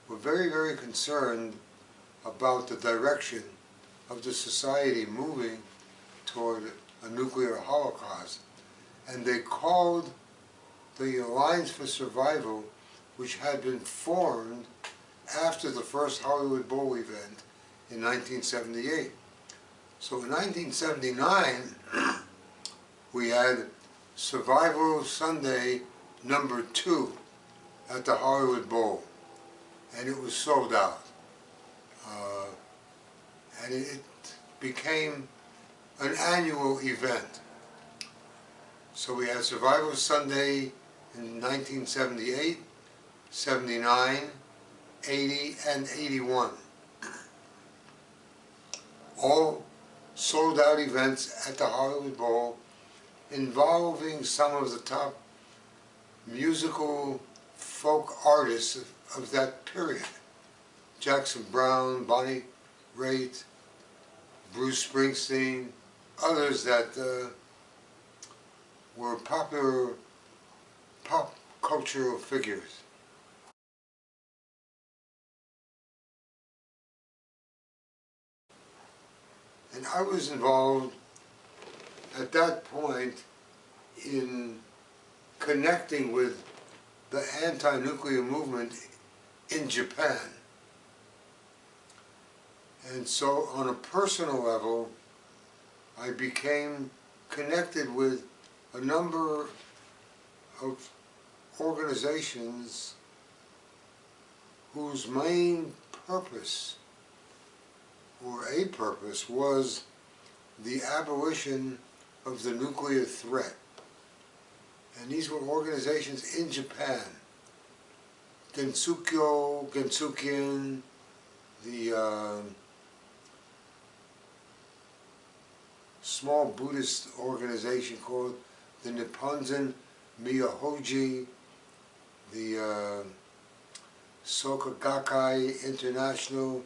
were very, very concerned about the direction of the society moving toward a nuclear holocaust. And they called the Alliance for Survival, which had been formed after the first Hollywood Bowl event in 1978. So in 1979, we had Survival Sunday #2 at the Hollywood Bowl, and it was sold out. And it became an annual event. So we had Survival Sunday in 1978, 79, 80, and 81. All sold-out events at the Hollywood Bowl involving some of the top musical folk artists of that period. Jackson Browne, Bonnie Raitt, Bruce Springsteen, others that were popular pop cultural figures. And I was involved at that point in connecting with the anti-nuclear movement in Japan. And so on a personal level, I became connected with a number of organizations whose main purpose, or a purpose, was the abolition of the nuclear threat. And these were organizations in Japan. Gensukian, the small Buddhist organization called the Nipponzan Miyohoji, the Soka Gakkai International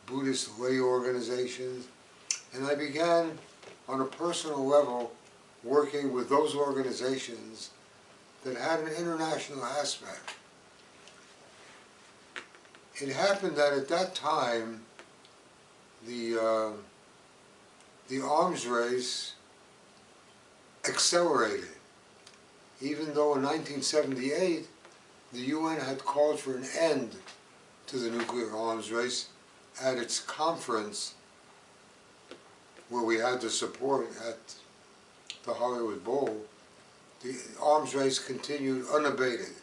Buddhist lay organizations. And I began on a personal level working with those organizations that had an international aspect. It happened that at that time, the arms race accelerated. Even though in 1978, the UN had called for an end to the nuclear arms race at its conference, where we had the support at the Hollywood Bowl, the arms race continued unabated.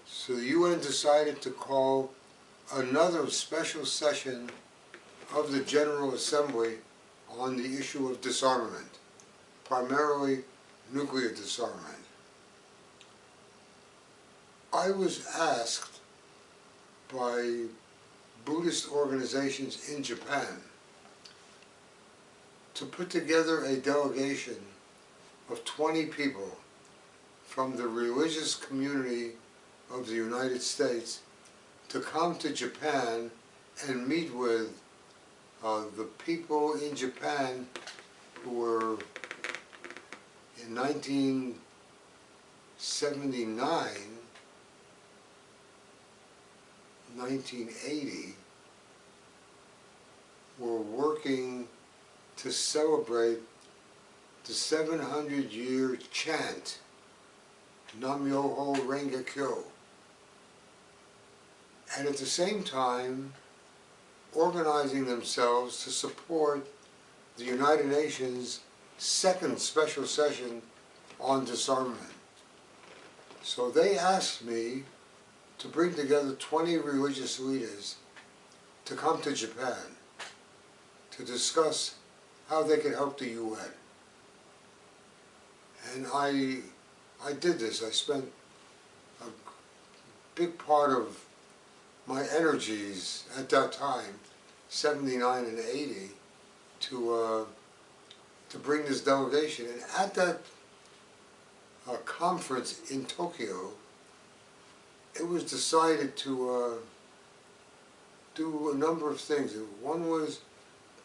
So the UN decided to call another special session of the General Assembly on the issue of disarmament, primarily nuclear disarmament. I was asked by Buddhist organizations in Japan to put together a delegation of 20 people from the religious community of the United States to come to Japan and meet with the people in Japan who were in 1979, 1980, were working to celebrate the 700-year chant, Nam-myoho Renge-kyo, and at the same time organizing themselves to support the United Nations' second special session on disarmament. So they asked me to bring together 20 religious leaders to come to Japan to discuss how they could help the UN. And I did this. I spent a big part of my energies at that time, 79 and 80, to bring this delegation. And at that conference in Tokyo, it was decided to do a number of things. One was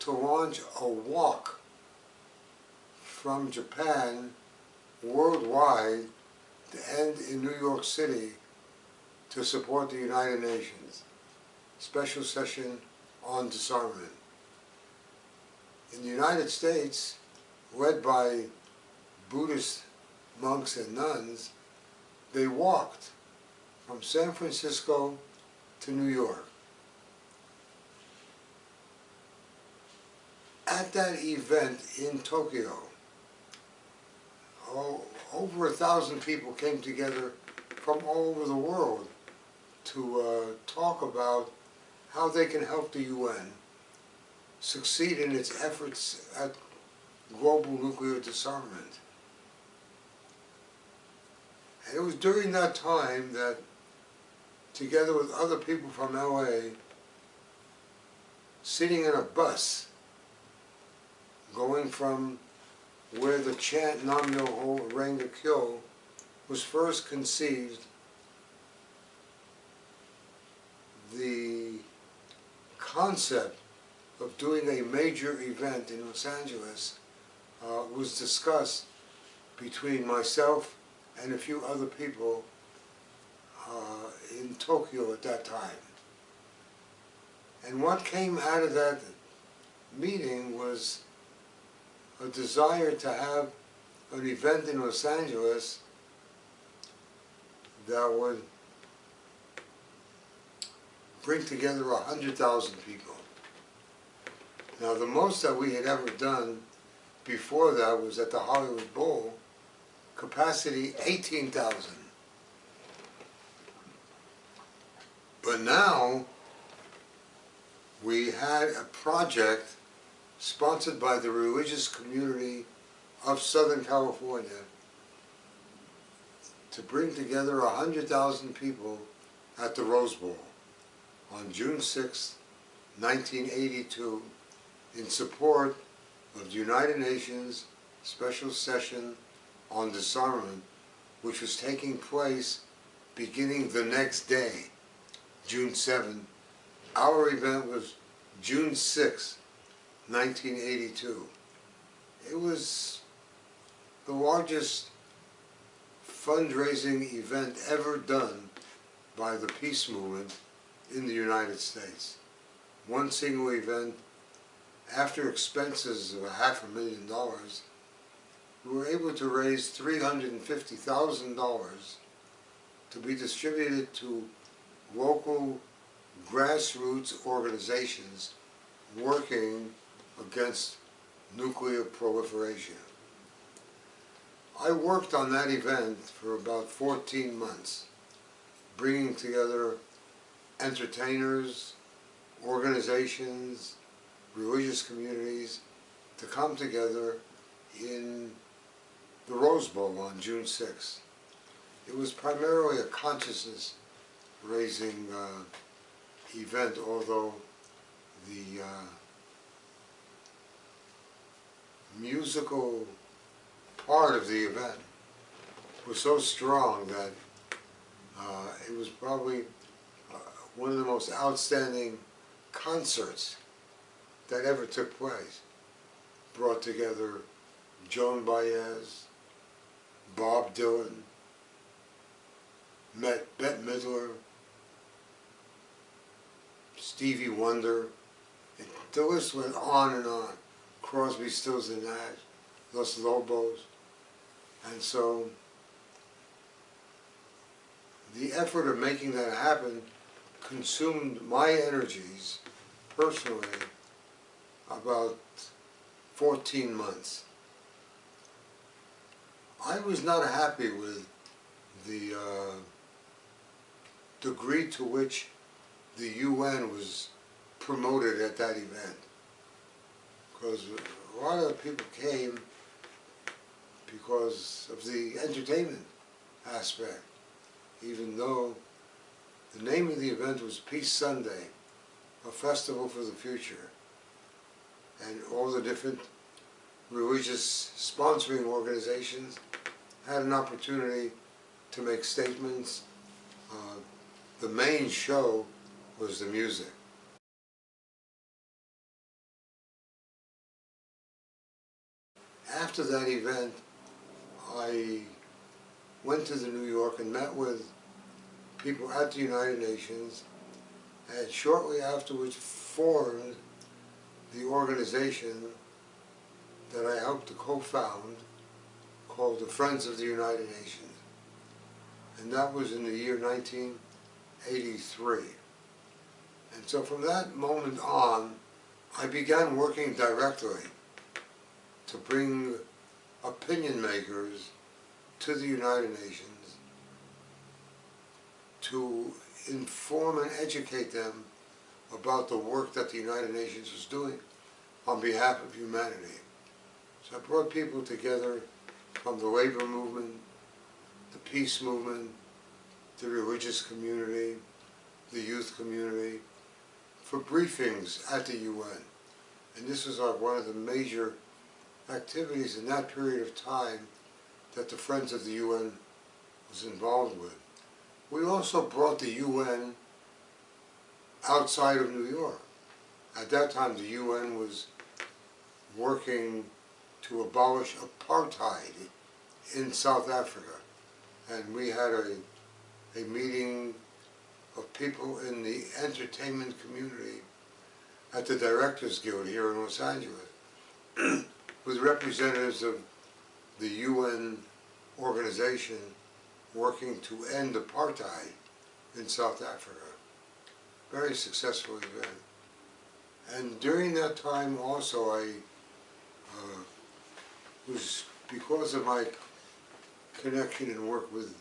to launch a walk from Japan worldwide to end in New York City to support the United Nations special session on disarmament. In the United States, led by Buddhist monks and nuns, they walked from San Francisco to New York. At that event in Tokyo, over 1,000 people came together from all over the world to talk about how they can help the UN succeed in its efforts at global nuclear disarmament. And it was during that time that, together with other people from LA, sitting in a bus, going from where the chant Nam-myoho Renge-kyo was first conceived, the concept of doing a major event in Los Angeles was discussed between myself and a few other people in Tokyo at that time. And what came out of that meeting was a desire to have an event in Los Angeles that would bring together 100,000 people. Now, the most that we had ever done before that was at the Hollywood Bowl, capacity 18,000. But now, we had a project sponsored by the religious community of Southern California to bring together 100,000 people at the Rose Bowl on June 6, 1982, in support of the United Nations Special Session on Disarmament, which was taking place beginning the next day, June 7. Our event was June 6, 1982. It was the largest fundraising event ever done by the peace movement in the United States. One single event, after expenses of $500,000, we were able to raise $350,000 to be distributed to local grassroots organizations working against nuclear proliferation. I worked on that event for about 14 months, bringing together entertainers, organizations, religious communities to come together in the Rose Bowl on June 6th. It was primarily a consciousness-raising event, although the musical part of the event was so strong that it was probably one of the most outstanding concerts that ever took place. Brought together Joan Baez, Bob Dylan, Bette Midler, Stevie Wonder. The list went on and on. Crosby, Stills and Nash, Los Lobos. And so the effort of making that happen consumed my energies personally about 14 months. I was not happy with the degree to which the UN was promoted at that event, because a lot of the people came because of the entertainment aspect, even though the name of the event was Peace Sunday, a festival for the future, and all the different religious sponsoring organizations had an opportunity to make statements. The main show was the music. After that event, I went to New York and met with people at the United Nations, and shortly afterwards formed the organization that I helped to co-found, called the Friends of the United Nations. And that was in the year 1983. And so from that moment on, I began working directly to bring opinion makers to the United Nations to inform and educate them about the work that the United Nations was doing on behalf of humanity. So I brought people together from the labor movement, the peace movement, the religious community, the youth community, for briefings at the UN. And this was one of the major activities in that period of time that the Friends of the UN was involved with. We also brought the UN outside of New York. At that time, the UN was working to abolish apartheid in South Africa. And we had a meeting of people in the entertainment community at the Directors Guild here in Los Angeles with representatives of the UN organization working to end apartheid in South Africa. Very successful event. And during that time also I was, because of my connection and work with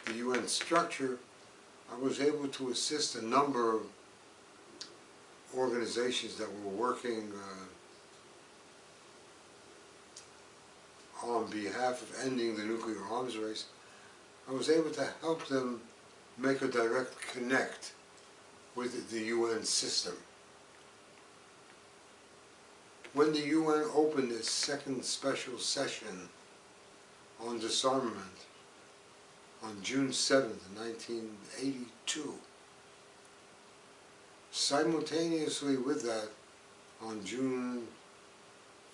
the UN structure, I was able to assist a number of organizations that were working on behalf of ending the nuclear arms race. I was able to help them make a direct connect with the UN system. When the UN opened its second special session on disarmament on June 7th, 1982, simultaneously with that, on June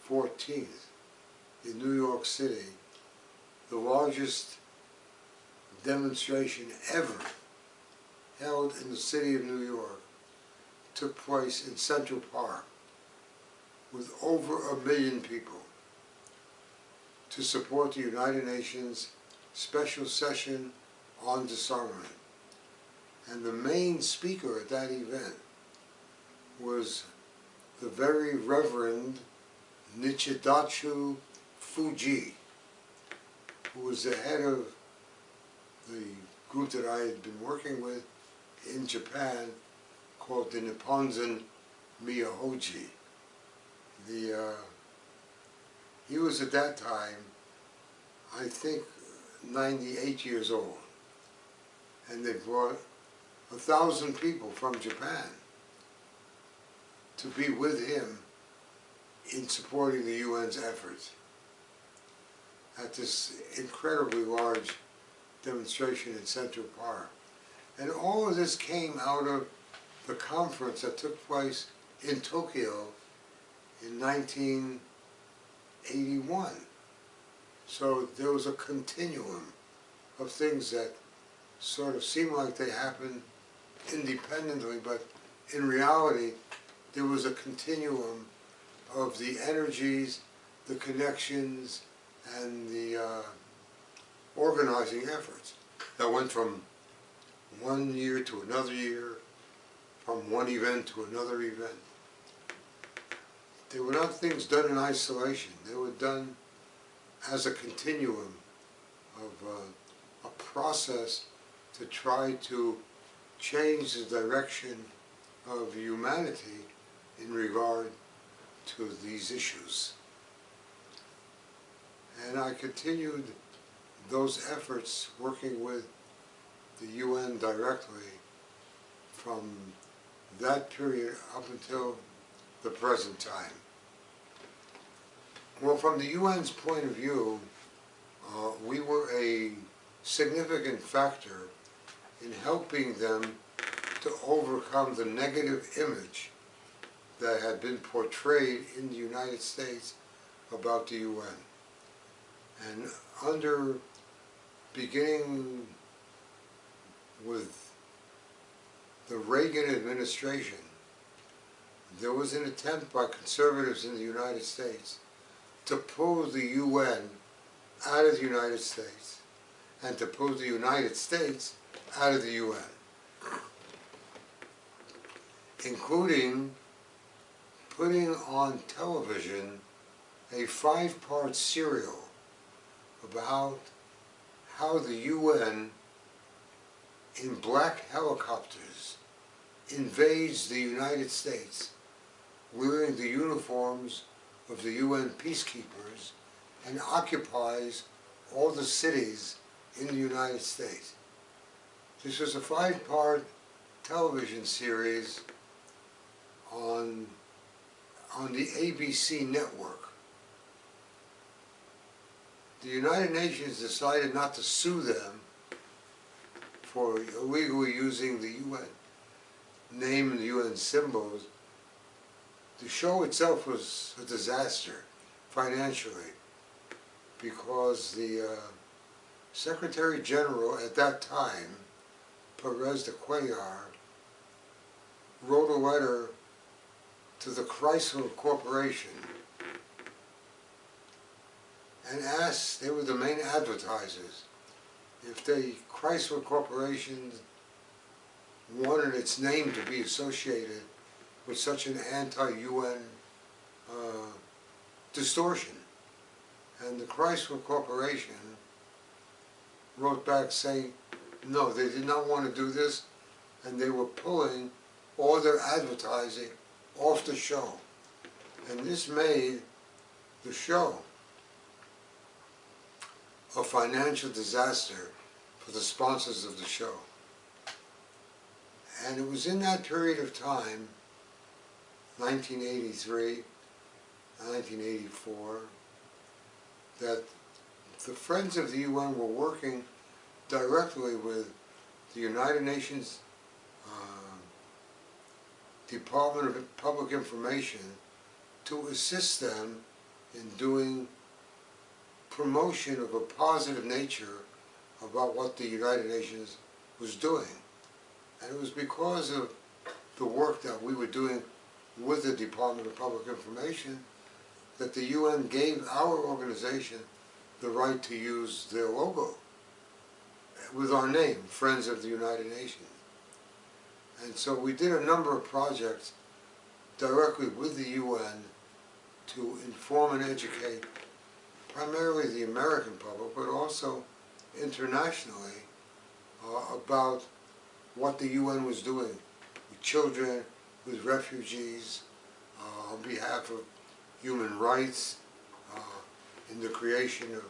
14th, in New York City, the largest demonstration ever held in the city of New York took place in Central Park with over 1 million people to support the United Nations special session on disarmament. And the main speaker at that event was the very Reverend Nichidachu Fuji, who was the head of the group that I had been working with in Japan called the Nipponzan Miyahoji. He was at that time, I think, 98 years old, and they brought 1,000 people from Japan to be with him in supporting the UN's efforts at this incredibly large demonstration in Central Park. And all of this came out of the conference that took place in Tokyo in 1981. So there was a continuum of things that sort of seemed like they happened independently, but in reality there was a continuum of the energies, the connections, and the organizing efforts that went from one year to another year, from one event to another event. They were not things done in isolation. They were done as a continuum of a process to try to change the direction of humanity in regard to these issues. And I continued those efforts working with the UN directly from that period up until the present time. Well, from the UN's point of view, we were a significant factor in helping them to overcome the negative image that had been portrayed in the United States about the UN. And beginning with the Reagan administration, there was an attempt by conservatives in the United States to pull the UN out of the United States and to pull the United States out of the UN, including putting on television a 5-part serial about how the UN in black helicopters invades the United States wearing the uniforms of the UN peacekeepers and occupies all the cities in the United States. This was a 5-part television series on the ABC network. The United Nations decided not to sue them for illegally using the UN name and the UN symbols. The show itself was a disaster financially because the Secretary General at that time, Perez de Cuellar, wrote a letter to the Chrysler Corporation and asked, they were the main advertisers, if the Chrysler Corporation wanted its name to be associated with such an anti-UN distortion. And the Chrysler Corporation wrote back saying, no, they did not want to do this, and they were pulling all their advertising off the show. And this made the show a financial disaster for the sponsors of the show. And it was in that period of time, 1983, 1984, that the Friends of the UN were working directly with the United Nations Department of Public Information to assist them in doing promotion of a positive nature about what the United Nations was doing. And it was because of the work that we were doing with the Department of Public Information that the UN gave our organization the right to use their logo with our name, Friends of the United Nations. And so we did a number of projects directly with the UN to inform and educate primarily the American public, but also internationally, about what the UN was doing with children, with refugees, on behalf of human rights, in the creation of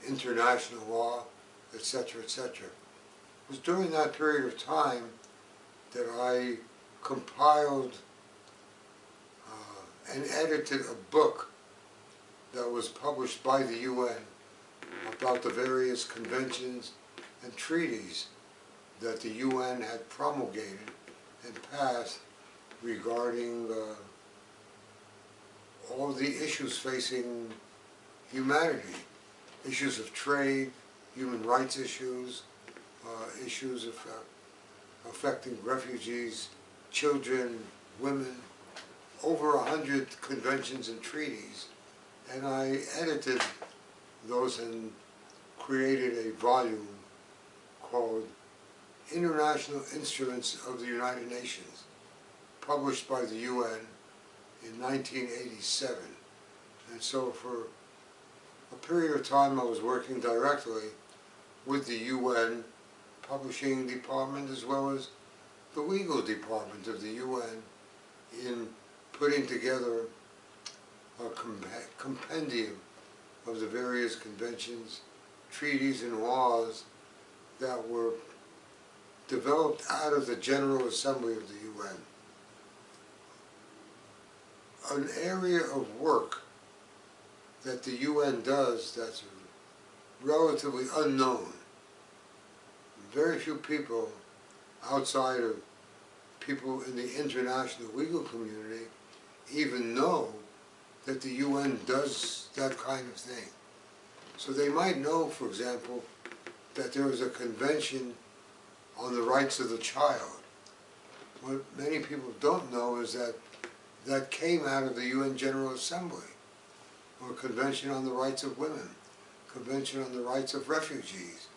international law, etc., etc. It was during that period of time that I compiled and edited a book that was published by the UN about the various conventions and treaties that the UN had promulgated and passed regarding all the issues facing humanity, issues of trade, human rights issues, issues of, affecting refugees, children, women, over 100 conventions and treaties. And I edited those and created a volume called International Instruments of the United Nations, published by the UN in 1987. And so for a period of time I was working directly with the UN Publishing Department as well as the legal department of the UN in putting together a compendium of the various conventions, treaties, and laws that were developed out of the General Assembly of the UN. An area of work that the UN does that's relatively unknown. Very few people outside of people in the international legal community even know that the UN does that kind of thing. So they might know, for example, that there is a convention on the rights of the child. What many people don't know is that that came out of the UN General Assembly, or a convention on the rights of women, convention on the rights of refugees,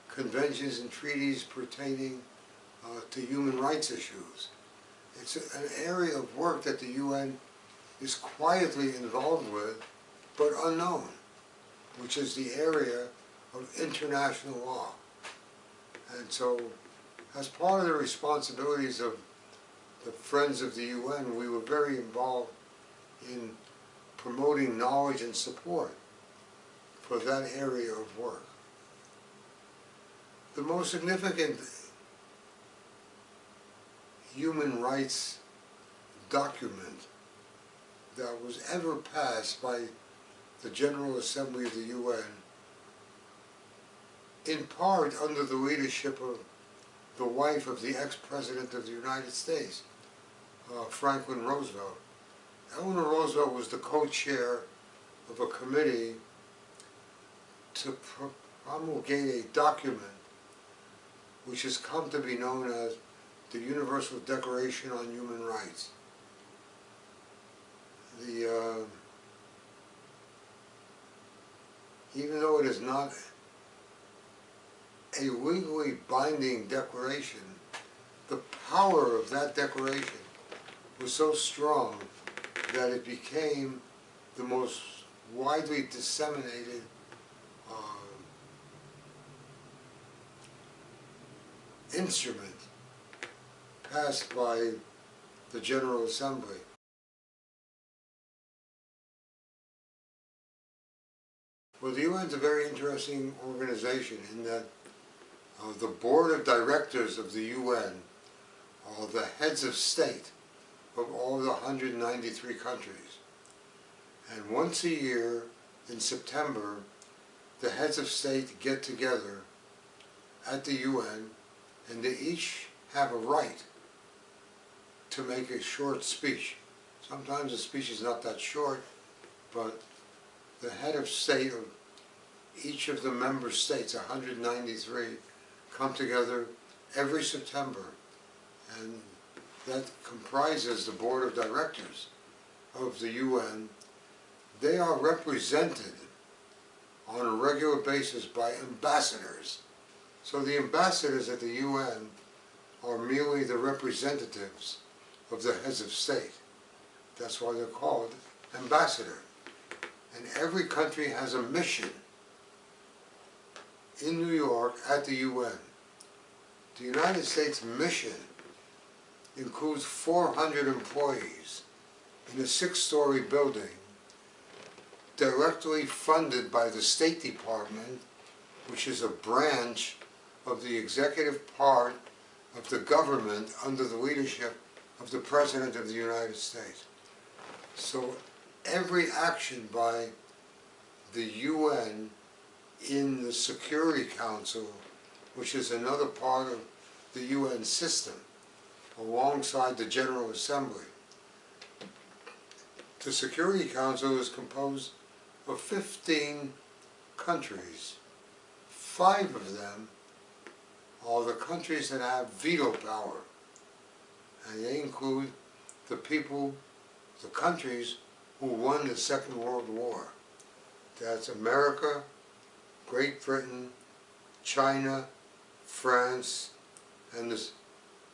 conventions and treaties pertaining to human rights issues. It's an area of work that the UN is quietly involved with, but unknown, which is the area of international law. And so, as part of the responsibilities of the Friends of the UN, we were very involved in promoting knowledge and support for that area of work. The most significant human rights document that was ever passed by the General Assembly of the UN, in part under the leadership of the wife of the ex-president of the United States, Franklin Roosevelt. Eleanor Roosevelt was the co-chair of a committee to promulgate a document which has come to be known as the Universal Declaration on Human Rights. Even though it is not a legally binding declaration, the power of that declaration was so strong that it became the most widely disseminated instrument passed by the General Assembly. Well, the UN is a very interesting organization in that the board of directors of the UN are the heads of state of all the 193 countries. And once a year in September, the heads of state get together at the UN, and they each have a right to make a short speech. Sometimes the speech is not that short, but the head of state of each of the member states, 193, come together every September, and that comprises the board of directors of the UN. They are represented on a regular basis by ambassadors. So the ambassadors at the UN are merely the representatives of the heads of state. That's why they're called ambassador. And every country has a mission in New York at the UN. The United States mission includes 400 employees in a 6-story building directly funded by the State Department, which is a branch of the executive part of the government under the leadership of the President of the United States. So every action by the UN in the Security Council, which is another part of the UN system, alongside the General Assembly. The Security Council is composed of 15 countries. 5 of them are the countries that have veto power, and they include the people, the countries who won the Second World War. That's America, Great Britain, China, France, and this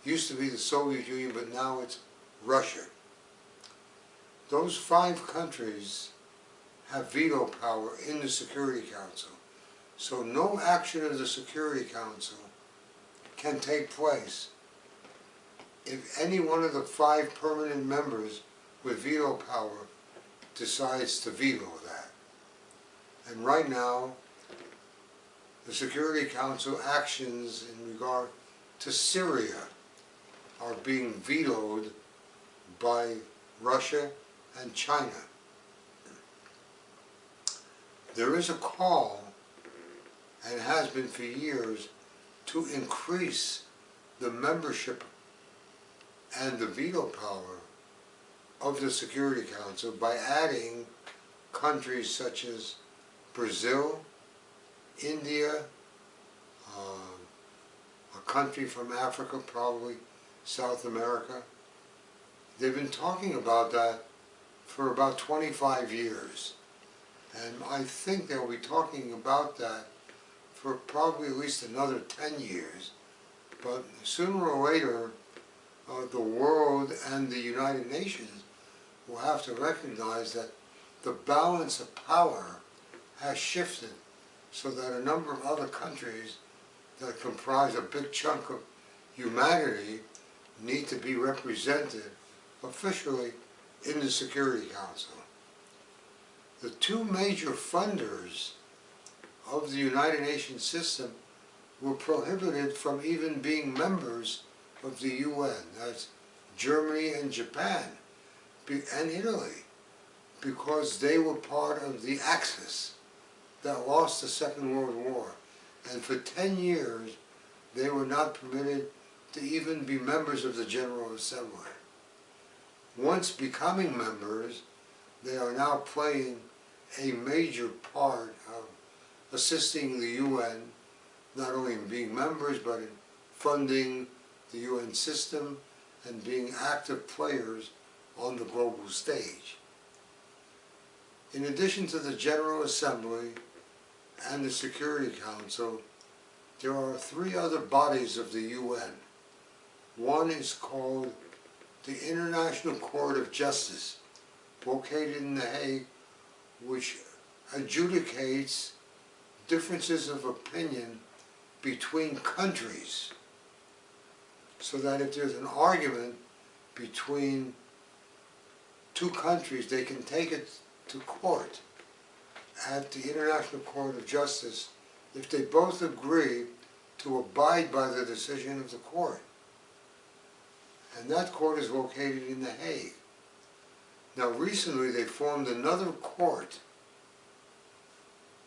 used to be the Soviet Union, but now it's Russia. Those 5 countries have veto power in the Security Council. So no action of the Security Council can take place if any one of the 5 permanent members with veto power decides to veto that. And right now, the Security Council actions in regard to Syria are being vetoed by Russia and China. There is a call, and has been for years, to increase the membership and the veto power of the Security Council by adding countries such as Brazil, India, a country from Africa, probably South America. They've been talking about that for about 25 years. And I think they'll be talking about that for probably at least another 10 years. But sooner or later, the world and the United Nations will have to recognize that the balance of power has shifted, so that a number of other countries that comprise a big chunk of humanity need to be represented officially in the Security Council. The 2 major funders of the United Nations system were prohibited from even being members of the UN. That's Germany and Japan and Italy, because they were part of the Axis that lost the Second World War. And for 10 years, they were not permitted to even be members of the General Assembly. Once becoming members, they are now playing a major part of assisting the UN, not only in being members, but in funding the UN system and being active players on the global stage. In addition to the General Assembly and the Security Council, there are 3 other bodies of the UN. One is called the International Court of Justice, located in The Hague, which adjudicates differences of opinion between countries, so that if there's an argument between 2 countries, they can take it to court at the International Court of Justice if they both agree to abide by the decision of the court. And that court is located in The Hague. Now recently they formed another court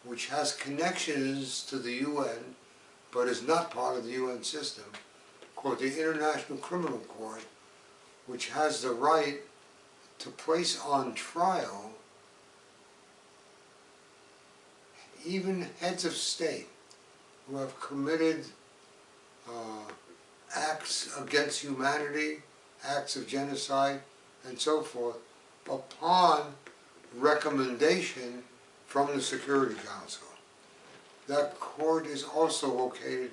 which has connections to the UN but is not part of the UN system, called the International Criminal Court, which has the right to place on trial even heads of state who have committed acts against humanity, acts of genocide, and so forth, upon recommendation from the Security Council. That court is also located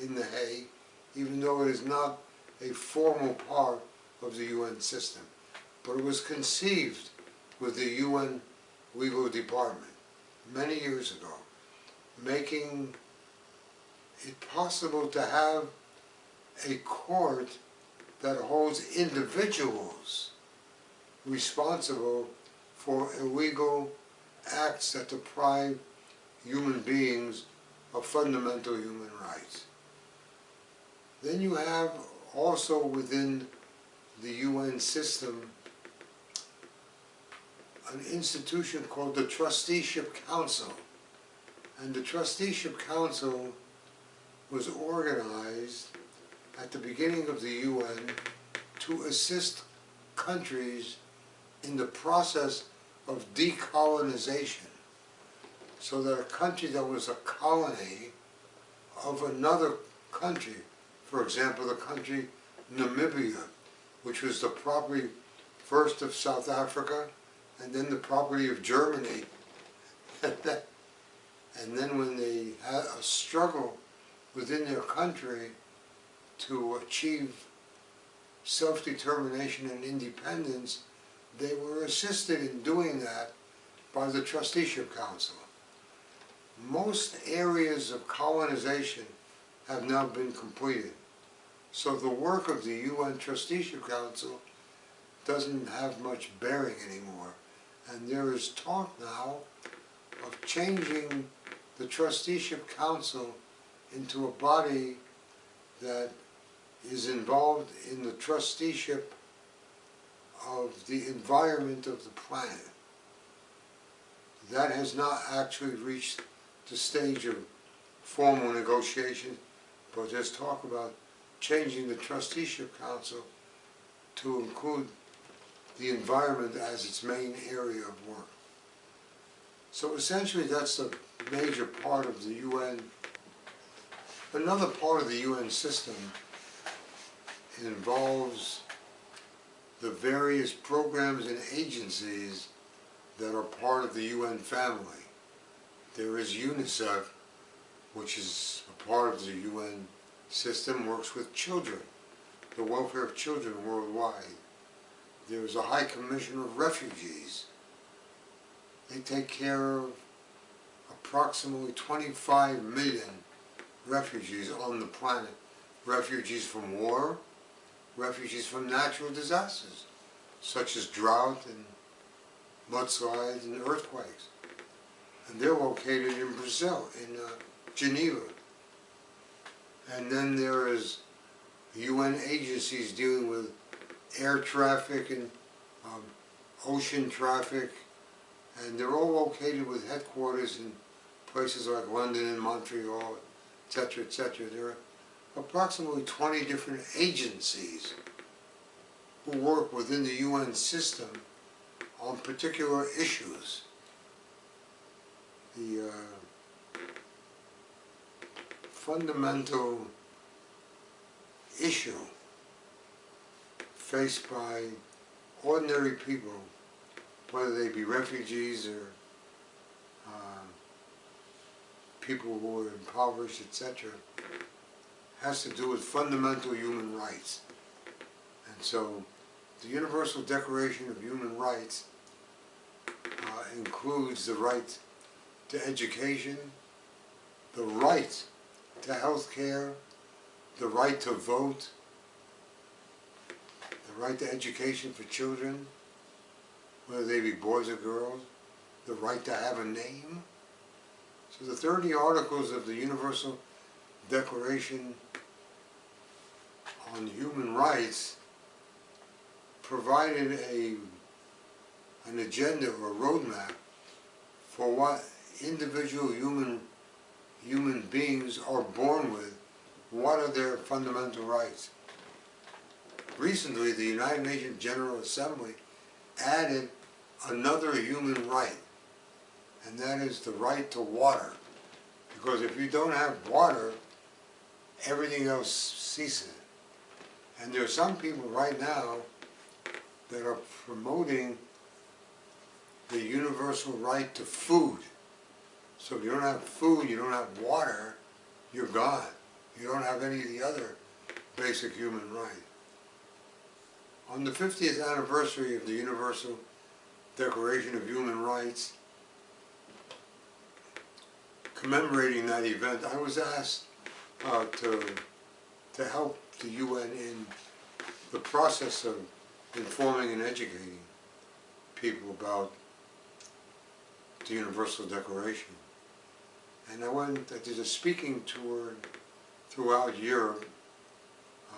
in The Hague, even though it is not a formal part of the UN system. But it was conceived with the UN Legal Department many years ago, making it possible to have a court that holds individuals responsible for illegal acts that deprive human beings of fundamental human rights. Then you have also within the UN system an institution called the Trusteeship Council. And the Trusteeship Council was organized at the beginning of the UN to assist countries in the process of decolonization, so that a country that was a colony of another country, for example the country Namibia, which was the property first of South Africa and then the property of Germany, and then when they had a struggle within their country to achieve self-determination and independence, they were assisted in doing that by the Trusteeship Council. Most areas of colonization have now been completed. So the work of the UN Trusteeship Council doesn't have much bearing anymore. And there is talk now of changing the Trusteeship Council into a body that is involved in the trusteeship of the environment of the planet. That has not actually reached the stage of formal negotiation, but there's talk about changing the Trusteeship Council to include the environment as its main area of work. So essentially that's a major part of the UN. Another part of the UN system involves the various programs and agencies that are part of the UN family. There is UNICEF, which is a part of the UN system, works with children, the welfare of children worldwide. There is a High Commissioner of Refugees. They take care of approximately 25 million refugees on the planet. Refugees from war, refugees from natural disasters, such as drought and mudslides and earthquakes. And they're located in Brazil, in Geneva. And then there is UN agencies dealing with air traffic and ocean traffic, and they're all located with headquarters in places like London and Montreal, etc., etc. There are approximately 20 different agencies who work within the UN system on particular issues. The fundamental issue faced by ordinary people, whether they be refugees or people who are impoverished, etc., has to do with fundamental human rights. And so the Universal Declaration of Human Rights includes the right to education, the right to health care, the right to vote, the right to education for children, whether they be boys or girls, the right to have a name. So the 30 articles of the Universal Declaration on Human Rights provided an agenda or a roadmap for what individual human beings are born with. What are their fundamental rights? Recently, the United Nations General Assembly added another human right, and that is the right to water. Because if you don't have water, everything else ceases. And there are some people right now that are promoting the universal right to food. So if you don't have food, you don't have water, you're gone. You don't have any of the other basic human rights. On the 50th anniversary of the Universal Declaration of Human Rights, commemorating that event, I was asked to help the UN in the process of informing and educating people about the Universal Declaration. And I did a speaking tour throughout Europe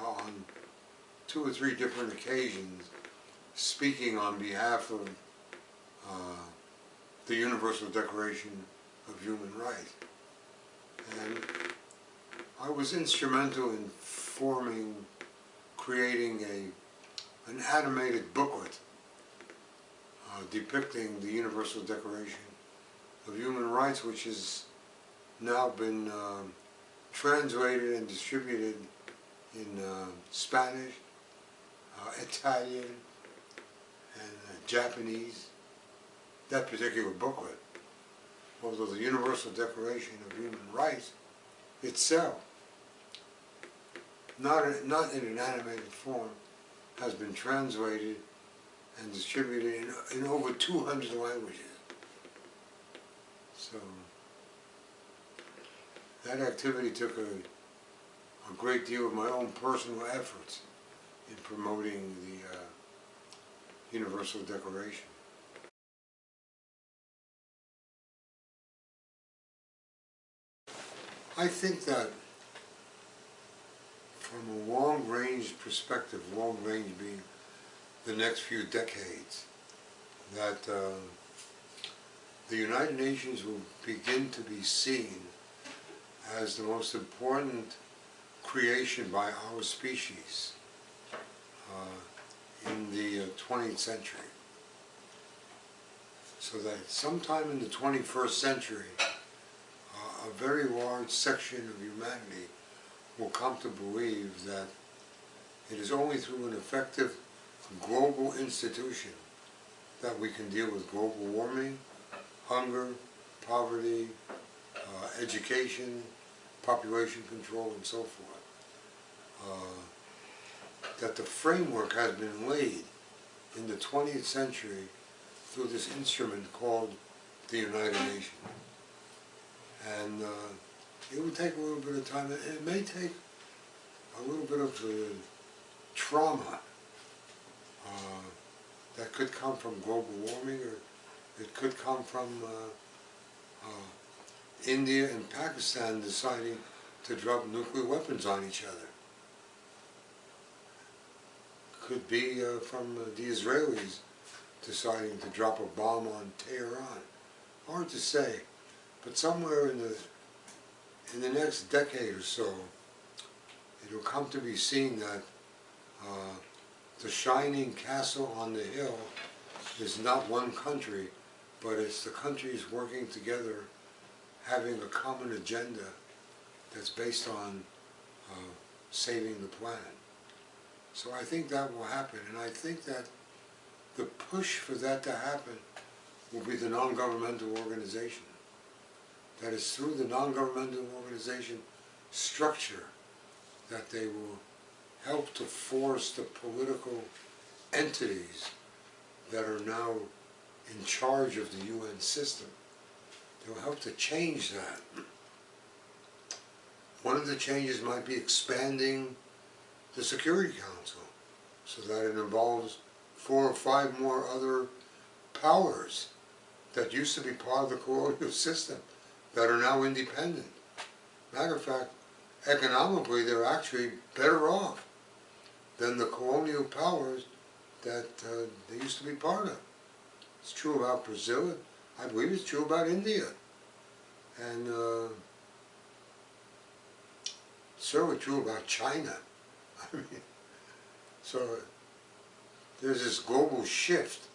on 2 or 3 different occasions, speaking on behalf of the Universal Declaration of Human Rights. And I was instrumental in creating an animated booklet depicting the Universal Declaration of Human Rights, which has now been translated and distributed in Spanish, Italian, and Japanese. That particular booklet, although the Universal Declaration of Human Rights itself, not in an animated form, has been translated and distributed in over 200 languages. So that activity took a great deal of my own personal efforts in promoting the Universal Declaration. I think that from a long-range perspective, long-range being the next few decades, that the United Nations will begin to be seen as the most important creation by our species in the 20th century. So that sometime in the 21st century, a very large section of humanity will come to believe that it is only through an effective global institution that we can deal with global warming, hunger, poverty, education, population control, and so forth. That the framework has been laid in the 20th century through this instrument called the United Nations. And it will take a little bit of time. It may take a little bit of trauma that could come from global warming, or it could come from India and Pakistan deciding to drop nuclear weapons on each other. Could be from the Israelis deciding to drop a bomb on Tehran. Hard to say, but somewhere in the next decade or so, it will come to be seen that the shining castle on the hill is not one country, but it's the countries working together, having a common agenda that's based on saving the planet. So I think that will happen, and I think that the push for that to happen will be the non-governmental organization. That is through the non-governmental organization structure that they will help to force the political entities that are now in charge of the UN system. They'll help to change that. One of the changes might be expanding the Security Council so that it involves 4 or 5 more other powers that used to be part of the colonial system that are now independent. Matter of fact, economically they're actually better off than the colonial powers that they used to be part of. It's true about Brazil. I believe it's true about India. And certainly true about China. I mean, so there's this global shift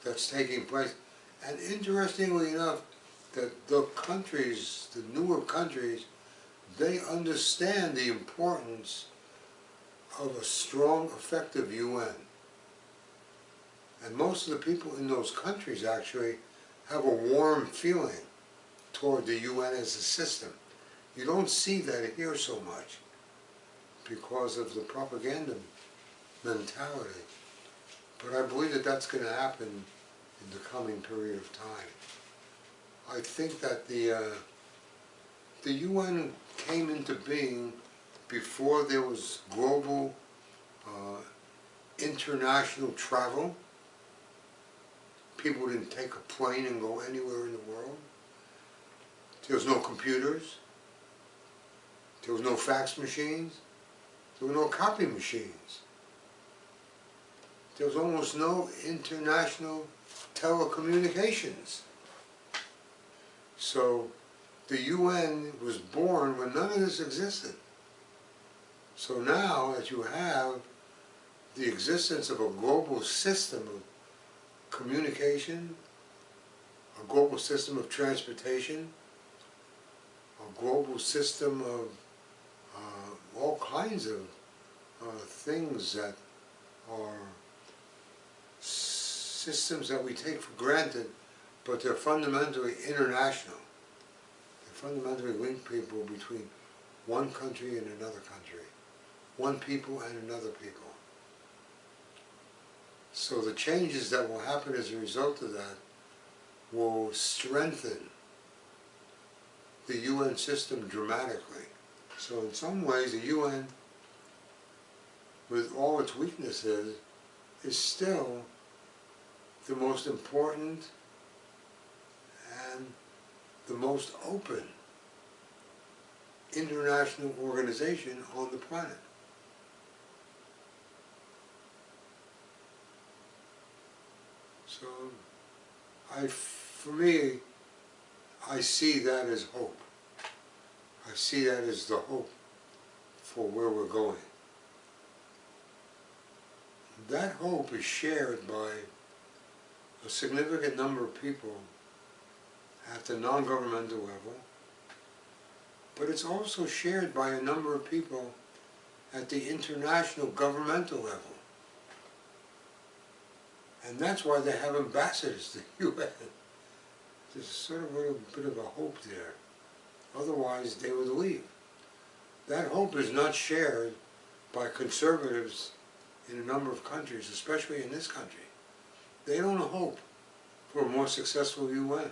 that's taking place. And interestingly enough, that the countries, the newer countries, they understand the importance of a strong, effective UN. And most of the people in those countries actually have a warm feeling toward the UN as a system. You don't see that here so much because of the propaganda mentality. But I believe that that's going to happen in the coming period of time. I think that the UN came into being before there was global international travel. People didn't take a plane and go anywhere in the world. There was no computers. There was no fax machines. There were no copy machines. There was almost no international telecommunications. So the UN was born when none of this existed. So now that you have the existence of a global system of communication, a global system of transportation, a global system of all kinds of things that are systems that we take for granted, but they're fundamentally international. They fundamentally link people between one country and another country, one people and another people. So the changes that will happen as a result of that will strengthen the UN system dramatically. So in some ways the UN, with all its weaknesses, is still the most important and the most open international organization on the planet. So for me, I see that as hope. I see that as the hope for where we're going. That hope is shared by a significant number of people at the non-governmental level, but it's also shared by a number of people at the international governmental level. And that's why they have ambassadors to the UN. There's sort of a little bit of a hope there. Otherwise, they would leave. That hope is not shared by conservatives in a number of countries, especially in this country. They don't hope for a more successful UN.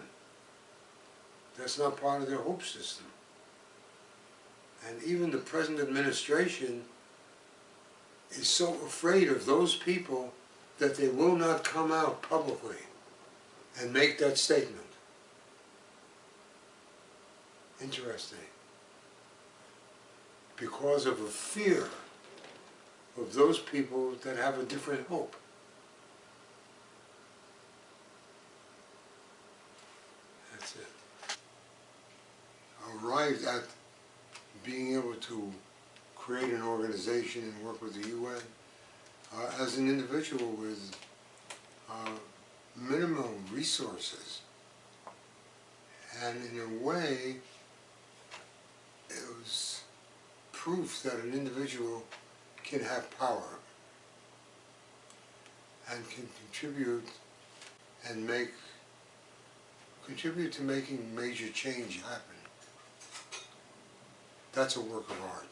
That's not part of their hope system. And even the present administration is so afraid of those people that they will not come out publicly and make that statement. Interesting. Because of a fear of those people that have a different hope. That's it. Arrived at being able to create an organization and work with the UN as an individual with minimum resources. And in a way, it was proof that an individual can have power and can contribute to making major change happen. That's a work of art.